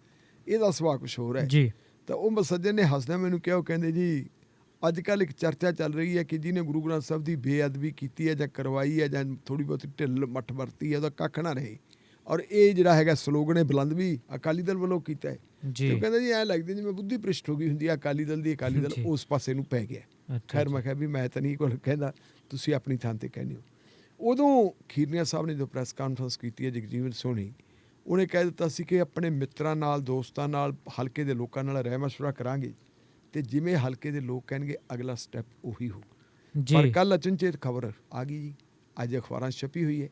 ਇਹਦਾ ਸੁਭਾਅ ਕੁਛ ਹੋਰ ਹੈ ਜੀ। ਤਾਂ ਉਹ ਸੱਜਣ ਨੇ ਹੱਸਦਿਆਂ ਮੈਨੂੰ ਕਿਹਾ, ਉਹ ਕਹਿੰਦੇ ਜੀ ਅੱਜ ਕੱਲ੍ਹ ਇੱਕ ਚਰਚਾ ਚੱਲ ਰਹੀ ਹੈ ਕਿ ਜਿਹਨੇ ਗੁਰੂ ਗ੍ਰੰਥ ਸਾਹਿਬ ਦੀ ਬੇਅਦਬੀ ਕੀਤੀ ਹੈ ਜਾਂ ਕਰਵਾਈ ਹੈ ਜਾਂ ਥੋੜ੍ਹੀ ਬਹੁਤੀ ਢਿੱਲ ਮੱਠ ਵਰਤੀ ਹੈ ਉਹਦਾ ਕੱਖ ਨਾ ਰਹੇ। ਔਰ ਇਹ ਜਿਹੜਾ ਹੈਗਾ ਸਲੋਗਨ ਬੁਲੰਦ ਵੀ ਅਕਾਲੀ ਦਲ ਵੱਲੋਂ ਕੀਤਾ ਹੈ। ਉਹ ਕਹਿੰਦਾ ਜੀ ਐਂ ਲੱਗਦਾ ਜਿਵੇਂ ਬੁੱਧੀ ਭ੍ਰਿਸ਼ਟ ਹੋ ਗਈ ਹੁੰਦੀ ਹੈ ਅਕਾਲੀ ਦਲ ਦੀ, ਅਕਾਲੀ ਦਲ ਉਸ ਪਾਸੇ ਨੂੰ ਪੈ ਗਿਆ। ਖੈਰ ਮੈਂ ਕਿਹਾ ਵੀ ਮੈਂ ਤਾਂ ਨਹੀਂ ਕੋਲ ਕਹਿੰਦਾ, ਤੁਸੀਂ ਆਪਣੀ ਥਾਂ 'ਤੇ ਕਹਿੰਦੇ ਹੋ। ਉਦੋਂ ਖੀਰਨੀਆ ਸਾਹਿਬ ਨੇ ਜੋ ਪ੍ਰੈਸ ਕਾਨਫਰੰਸ ਕੀਤੀ ਹੈ ਜਗਜੀਵਨ ਸੋਹਣੀ, ਉਹਨੇ ਕਹਿ ਦਿੱਤਾ ਸੀ ਕਿ ਆਪਣੇ ਮਿੱਤਰਾਂ ਨਾਲ ਦੋਸਤਾਂ ਨਾਲ ਹਲਕੇ ਦੇ ਲੋਕਾਂ ਨਾਲ ਰਾਏ ਮਸ਼ਵਰਾ ਕਰਾਂਗੇ ਅਤੇ ਜਿਵੇਂ ਹਲਕੇ ਦੇ ਲੋਕ ਕਹਿਣਗੇ ਅਗਲਾ ਸਟੈਪ ਉਹੀ ਹੋ। ਪਰ ਕੱਲ੍ਹ ਅਚਨਚੇਤ ਖਬਰ ਆ ਗਈ ਜੀ, ਅੱਜ ਅਖਬਾਰਾਂ 'ਚ ਛਪੀ ਹੋਈ ਹੈ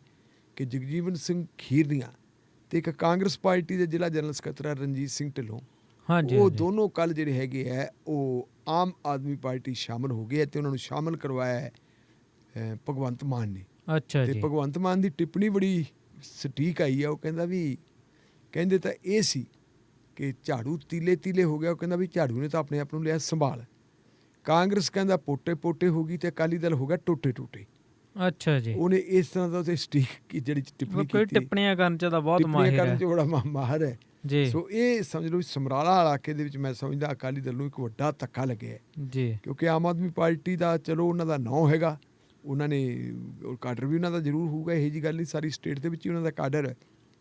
ਕਿ ਜਗਜੀਵਨ ਸਿੰਘ ਖੀਰਨੀਆ ਅਤੇ ਇੱਕ ਕਾਂਗਰਸ ਪਾਰਟੀ ਦੇ ਜ਼ਿਲ੍ਹਾ ਜਨਰਲ ਸਕੱਤਰ ਰਣਜੀਤ ਸਿੰਘ ਢਿੱਲੋਂ, ਉਹ ਦੋਨੋਂ ਕੱਲ੍ਹ ਜਿਹੜੇ ਹੈਗੇ ਹੈ ਉਹ ਆਮ ਆਦਮੀ ਪਾਰਟੀ ਸ਼ਾਮਲ ਹੋ ਗਏ ਅਤੇ ਉਹਨਾਂ ਨੂੰ ਸ਼ਾਮਲ ਕਰਵਾਇਆ ਹੈ ਭਗਵੰਤ ਮਾਨ ਨੇ। ਅਤੇ ਭਗਵੰਤ ਮਾਨ ਦੀ ਟਿੱਪਣੀ ਬੜੀ ਸਟੀਕ ਆਈ ਹੈ। ਉਹ ਕਹਿੰਦਾ ਵੀ ਕਹਿੰਦੇ ਤਾਂ ਇਹ ਸੀ ਕਿ ਝਾੜੂ ਤੀਲੇ ਹੋ ਗਿਆ। ਉਹ ਕਹਿੰਦਾ ਵੀ ਝਾੜੂ ਨੇ ਤਾਂ ਆਪਣੇ ਆਪ ਨੂੰ ਲਿਆ ਸੰਭਾਲ। ਕਾਂਗਰਸ ਕਹਿੰਦਾ ਪੋਟੇ ਹੋ ਗਈ ਅਤੇ ਅਕਾਲੀ ਦਲ ਹੋ ਗਿਆ ਟੋਟੇ। ਅੱਛਾ ਜੀ। ਉਹਨੇ ਇਸ ਤਰ੍ਹਾਂ ਦਾ ਉੱਥੇ ਸਟੀਕ ਕੀ ਜਿਹੜੀ ਟਿੱਪਣੀ ਕੀਤੀ, ਟਿੱਪਣੀਆਂ ਕਰਨ 'ਚ ਤਾਂ ਬਹੁਤ ਬੜਾ ਮਾਹਰ ਹੈ ਜੀ। ਸੋ ਇਹ ਸਮਝ ਲਓ ਸਮਰਾਲਾ ਇਲਾਕੇ ਦੇ ਵਿੱਚ ਮੈਂ ਸਮਝਦਾ ਅਕਾਲੀ ਦਲ ਨੂੰ ਇੱਕ ਵੱਡਾ ਧੱਕਾ ਲੱਗਿਆ ਜੀ, ਕਿਉਂਕਿ ਆਮ ਆਦਮੀ ਪਾਰਟੀ ਦਾ ਚਲੋ ਉਹਨਾਂ ਦਾ ਨਾਂ ਹੈਗਾ, ਉਹਨਾਂ ਨੇ ਕਾਡਰ ਵੀ ਉਹਨਾਂ ਦਾ ਜ਼ਰੂਰ ਹੋਊਗਾ, ਇਹੋ ਜਿਹੀ ਗੱਲ ਨਹੀਂ, ਸਾਰੀ ਸਟੇਟ ਦੇ ਵਿੱਚ ਹੀ ਉਹਨਾਂ ਦਾ ਕਾਡਰ ਹੈ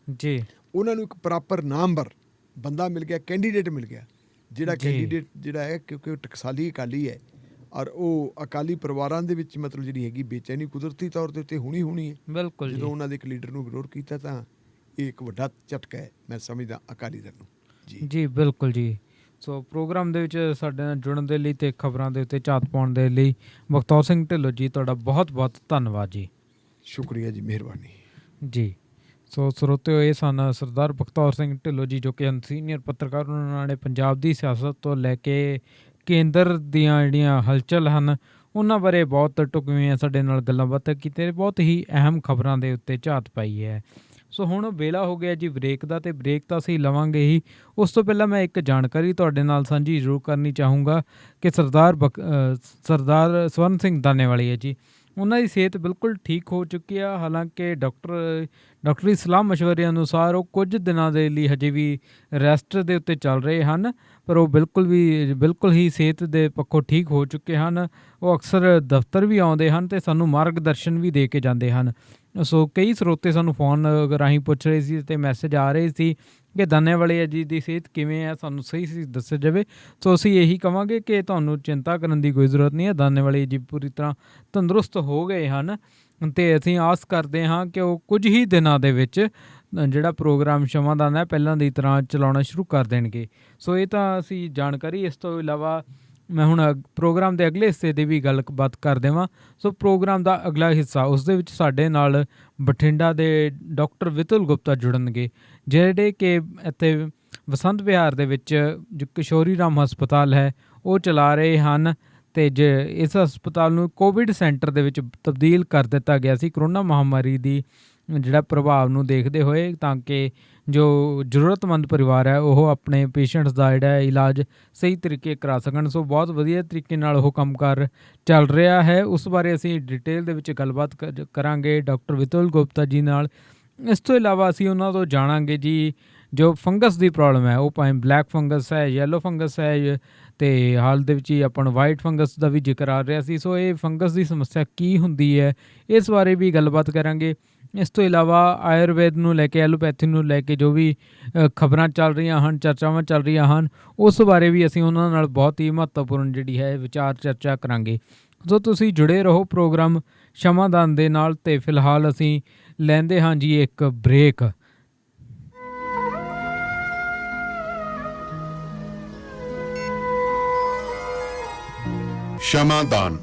ਜੀ। ਉਹਨਾਂ ਨੂੰ ਇੱਕ ਪ੍ਰੋਪਰ ਨਾਮਵਰ ਬੰਦਾ ਮਿਲ ਗਿਆ, ਕੈਂਡੀਡੇਟ ਮਿਲ ਗਿਆ, ਜਿਹੜਾ ਕੈਂਡੀਡੇਟ ਜਿਹੜਾ ਹੈ ਕਿਉਂਕਿ ਉਹ ਟਕਸਾਲੀ ਅਕਾਲੀ ਹੈ ਔਰ ਉਹ ਅਕਾਲੀ ਪਰਿਵਾਰਾਂ ਦੇ ਵਿੱਚ ਮਤਲਬ ਜਿਹੜੀ ਹੈਗੀ ਬੇਚੈਨੀ ਕੁਦਰਤੀ ਤੌਰ ਦੇ ਉੱਤੇ ਹੋਣੀ ਹੈ। ਬਿਲਕੁਲ, ਜਦੋਂ ਉਹਨਾਂ ਦੇ ਇੱਕ ਲੀਡਰ ਨੂੰ ਇਗਨੋਰ ਕੀਤਾ ਤਾਂ ਇਹ ਇੱਕ ਵੱਡਾ ਝਟਕਾ ਹੈ ਮੈਂ ਸਮਝਦਾ ਅਕਾਲੀ ਦਲ ਨੂੰ ਜੀ। ਬਿਲਕੁਲ ਜੀ। ਸੋ ਪ੍ਰੋਗਰਾਮ ਦੇ ਵਿੱਚ ਸਾਡੇ ਨਾਲ ਜੁੜਨ ਦੇ ਲਈ ਅਤੇ ਖਬਰਾਂ ਦੇ ਉੱਤੇ ਝਾਤ ਪਾਉਣ ਦੇ ਲਈ ਬਖਤੌਰ ਸਿੰਘ ਢਿੱਲੋਂ ਜੀ ਤੁਹਾਡਾ ਬਹੁਤ ਬਹੁਤ ਧੰਨਵਾਦ ਜੀ। ਸ਼ੁਕਰੀਆ ਜੀ, ਮਿਹਰਬਾਨੀ ਜੀ। ਸੋ ਸਰੋਤਿਓ, ਇਹ ਸਨ ਸਰਦਾਰ ਬਖਤੌਰ ਸਿੰਘ ਢਿੱਲੋਂ ਜੀ, ਜੋ ਕਿ ਸੀਨੀਅਰ ਪੱਤਰਕਾਰ। ਉਹਨਾਂ ਨੇ ਪੰਜਾਬ ਦੀ ਸਿਆਸਤ ਤੋਂ ਲੈ ਕੇ ਕੇਂਦਰ ਦੀਆਂ ਜਿਹੜੀਆਂ ਹਲਚਲ ਹਨ ਉਹਨਾਂ ਬਾਰੇ ਬਹੁਤ ਢੁਕਵੀਆਂ ਸਾਡੇ ਨਾਲ ਗੱਲਾਂ ਬਾਤਾਂ ਕੀਤੀਆਂ, ਬਹੁਤ ਹੀ ਅਹਿਮ ਖਬਰਾਂ ਦੇ ਉੱਤੇ ਝਾਤ ਪਾਈ ਹੈ। ਸੋ ਹੁਣ ਵੇਲਾ ਹੋ ਗਿਆ ਜੀ ਬ੍ਰੇਕ ਦਾ, ਅਤੇ ਬ੍ਰੇਕ ਤਾਂ ਅਸੀਂ ਲਵਾਂਗੇ ਹੀ। ਉਸ ਤੋਂ ਪਹਿਲਾਂ ਮੈਂ ਇੱਕ ਜਾਣਕਾਰੀ ਤੁਹਾਡੇ ਨਾਲ ਸਾਂਝੀ ਜ਼ਰੂਰ ਕਰਨੀ ਚਾਹੂੰਗਾ ਕਿ ਸਰਦਾਰ ਸਵਰਨ ਸਿੰਘ ਦਾਨੇਵਾਲੀ ਹੈ ਜੀ, ਉਹਨਾਂ ਦੀ ਸਿਹਤ ਬਿਲਕੁਲ ਠੀਕ ਹੋ ਚੁੱਕੀ ਆ। ਹਾਲਾਂਕਿ ਡਾਕਟਰੀ ਸਲਾਹ ਮਸ਼ਵਰੇ ਅਨੁਸਾਰ ਉਹ ਕੁਝ ਦਿਨਾਂ ਦੇ ਲਈ ਹਜੇ ਵੀ ਰੈਸਟ ਦੇ ਉੱਤੇ ਚੱਲ ਰਹੇ ਹਨ, ਪਰ ਉਹ ਬਿਲਕੁਲ ਹੀ ਸਿਹਤ ਦੇ ਪੱਖੋਂ ਠੀਕ ਹੋ ਚੁੱਕੇ ਹਨ। ਉਹ ਅਕਸਰ ਦਫ਼ਤਰ ਵੀ ਆਉਂਦੇ ਹਨ ਅਤੇ ਸਾਨੂੰ ਮਾਰਗਦਰਸ਼ਨ ਵੀ ਦੇ ਕੇ ਜਾਂਦੇ ਹਨ। ਸੋ ਕਈ ਸਰੋਤੇ ਸਾਨੂੰ ਫੋਨ ਰਾਹੀਂ ਪੁੱਛ ਰਹੇ ਸੀ ਅਤੇ ਮੈਸੇਜ ਆ ਰਹੇ ਸੀ ਕਿ ਦਾਨੇਵਾਲੇ ਜੀ ਦੀ ਸਿਹਤ ਕਿਵੇਂ ਹੈ, ਸਾਨੂੰ ਸਹੀ ਦੱਸਿਆ ਜਾਵੇ। ਸੋ ਅਸੀਂ ਇਹੀ ਕਹਾਂਗੇ ਕਿ ਤੁਹਾਨੂੰ ਚਿੰਤਾ ਕਰਨ ਦੀ ਕੋਈ ਜ਼ਰੂਰਤ ਨਹੀਂ ਹੈ। ਦਾਨੇਵਾਲੇ ਜੀ ਪੂਰੀ ਤਰ੍ਹਾਂ ਤੰਦਰੁਸਤ ਹੋ ਗਏ ਹਨ ਅਤੇ ਅਸੀਂ ਆਸ ਕਰਦੇ ਹਾਂ ਕਿ ਉਹ ਕੁਝ ਹੀ ਦਿਨਾਂ ਦੇ ਵਿੱਚ ਜਿਹੜਾ ਪ੍ਰੋਗਰਾਮ ਸ਼ਮਾਦਾਨ ਹੈ ਪਹਿਲਾਂ ਦੀ ਤਰ੍ਹਾਂ ਚਲਾਉਣਾ ਸ਼ੁਰੂ ਕਰ ਦੇਣਗੇ। ਸੋ ਇਹ ਤਾਂ ਅਸੀਂ ਜਾਣਕਾਰੀ। ਇਸ ਤੋਂ ਇਲਾਵਾ ਮੈਂ ਹੁਣ ਪ੍ਰੋਗਰਾਮ ਦੇ ਅਗਲੇ ਹਿੱਸੇ ਦੀ ਵੀ ਗੱਲਬਾਤ ਕਰ ਦੇਵਾਂ। ਸੋ ਪ੍ਰੋਗਰਾਮ ਦਾ ਅਗਲਾ ਹਿੱਸਾ, ਉਸ ਦੇ ਵਿੱਚ ਸਾਡੇ ਨਾਲ ਬਠਿੰਡਾ ਦੇ ਡਾਕਟਰ ਵਿਤੁਲ ਗੁਪਤਾ ਜੁੜਨਗੇ, ਜਿਹੜੇ ਕਿ ਇੱਥੇ ਬਸੰਤ ਵਿਹਾਰ ਦੇ ਵਿੱਚ ਜੋ ਕਿਸ਼ੋਰੀ ਰਾਮ ਹਸਪਤਾਲ ਹੈ ਉਹ ਚਲਾ ਰਹੇ ਹਨ। ਅਤੇ ਇਸ ਹਸਪਤਾਲ ਨੂੰ ਕੋਵਿਡ ਸੈਂਟਰ ਦੇ ਵਿੱਚ ਤਬਦੀਲ ਕਰ ਦਿੱਤਾ ਗਿਆ ਸੀ ਕਰੋਨਾ ਮਹਾਂਮਾਰੀ ਦੀ ਜਿਹੜਾ ਪ੍ਰਭਾਵ ਨੂੰ ਦੇਖਦੇ ਹੋਏ, ਤਾਂ ਕਿ ਜੋ ਜ਼ਰੂਰਤਮੰਦ ਪਰਿਵਾਰ ਹੈ ਉਹ ਆਪਣੇ ਪੇਸ਼ੈਂਟਸ ਦਾ ਜਿਹੜਾ ਇਲਾਜ ਸਹੀ ਤਰੀਕੇ ਕਰਾ ਸਕਣ। ਸੋ ਬਹੁਤ ਵਧੀਆ ਤਰੀਕੇ ਨਾਲ ਉਹ ਕੰਮਕਾਰ ਚੱਲ ਰਿਹਾ ਹੈ। ਉਸ ਬਾਰੇ ਅਸੀਂ ਡਿਟੇਲ ਦੇ ਵਿੱਚ ਗੱਲਬਾਤ ਕਰਾਂਗੇ ਡਾਕਟਰ ਵਿਤੁਲ ਗੁਪਤਾ ਜੀ ਨਾਲ। ਇਸ ਤੋਂ ਇਲਾਵਾ ਅਸੀਂ ਉਹਨਾਂ ਤੋਂ ਜਾਣਾਂਗੇ ਜੀ ਜੋ ਫੰਗਸ ਦੀ ਪ੍ਰੋਬਲਮ ਹੈ, ਉਹ ਭਾਵੇਂ ਬਲੈਕ ਫੰਗਸ ਹੈ, ਯੈਲੋ ਫੰਗਸ ਹੈ, ਅਤੇ ਹਾਲ ਦੇ ਵਿੱਚ ਹੀ ਆਪਾਂ ਨੂੰ ਵਾਈਟ ਫੰਗਸ ਦਾ ਵੀ ਜ਼ਿਕਰ ਆ ਰਿਹਾ ਸੀ। ਸੋ ਇਹ ਫੰਗਸ ਦੀ ਸਮੱਸਿਆ ਕੀ ਹੁੰਦੀ ਹੈ, ਇਸ ਬਾਰੇ ਵੀ ਗੱਲਬਾਤ ਕਰਾਂਗੇ। ਇਸ ਤੋਂ ਇਲਾਵਾ ਆਯੁਰਵੇਦ ਨੂੰ ਲੈ ਕੇ, ਐਲੋਪੈਥੀ ਨੂੰ ਲੈ ਕੇ ਜੋ ਵੀ ਖਬਰਾਂ ਚੱਲ ਰਹੀਆਂ ਹਨ, ਚਰਚਾਵਾਂ ਚੱਲ ਰਹੀਆਂ ਹਨ, ਉਸ ਬਾਰੇ ਵੀ ਅਸੀਂ ਉਹਨਾਂ ਨਾਲ ਬਹੁਤ ਹੀ ਮਹੱਤਵਪੂਰਨ ਜਿਹੜੀ ਹੈ ਵਿਚਾਰ ਚਰਚਾ ਕਰਾਂਗੇ। ਸੋ ਤੁਸੀਂ ਜੁੜੇ ਰਹੋ ਪ੍ਰੋਗਰਾਮ ਸ਼ਮਾਦਾਨ ਦੇ ਨਾਲ। ਅਤੇ ਫਿਲਹਾਲ ਅਸੀਂ ਲੈਂਦੇ ਹਾਂ ਜੀ ਇੱਕ ਬ੍ਰੇਕ। ਸ਼ਮਾਦਾਨ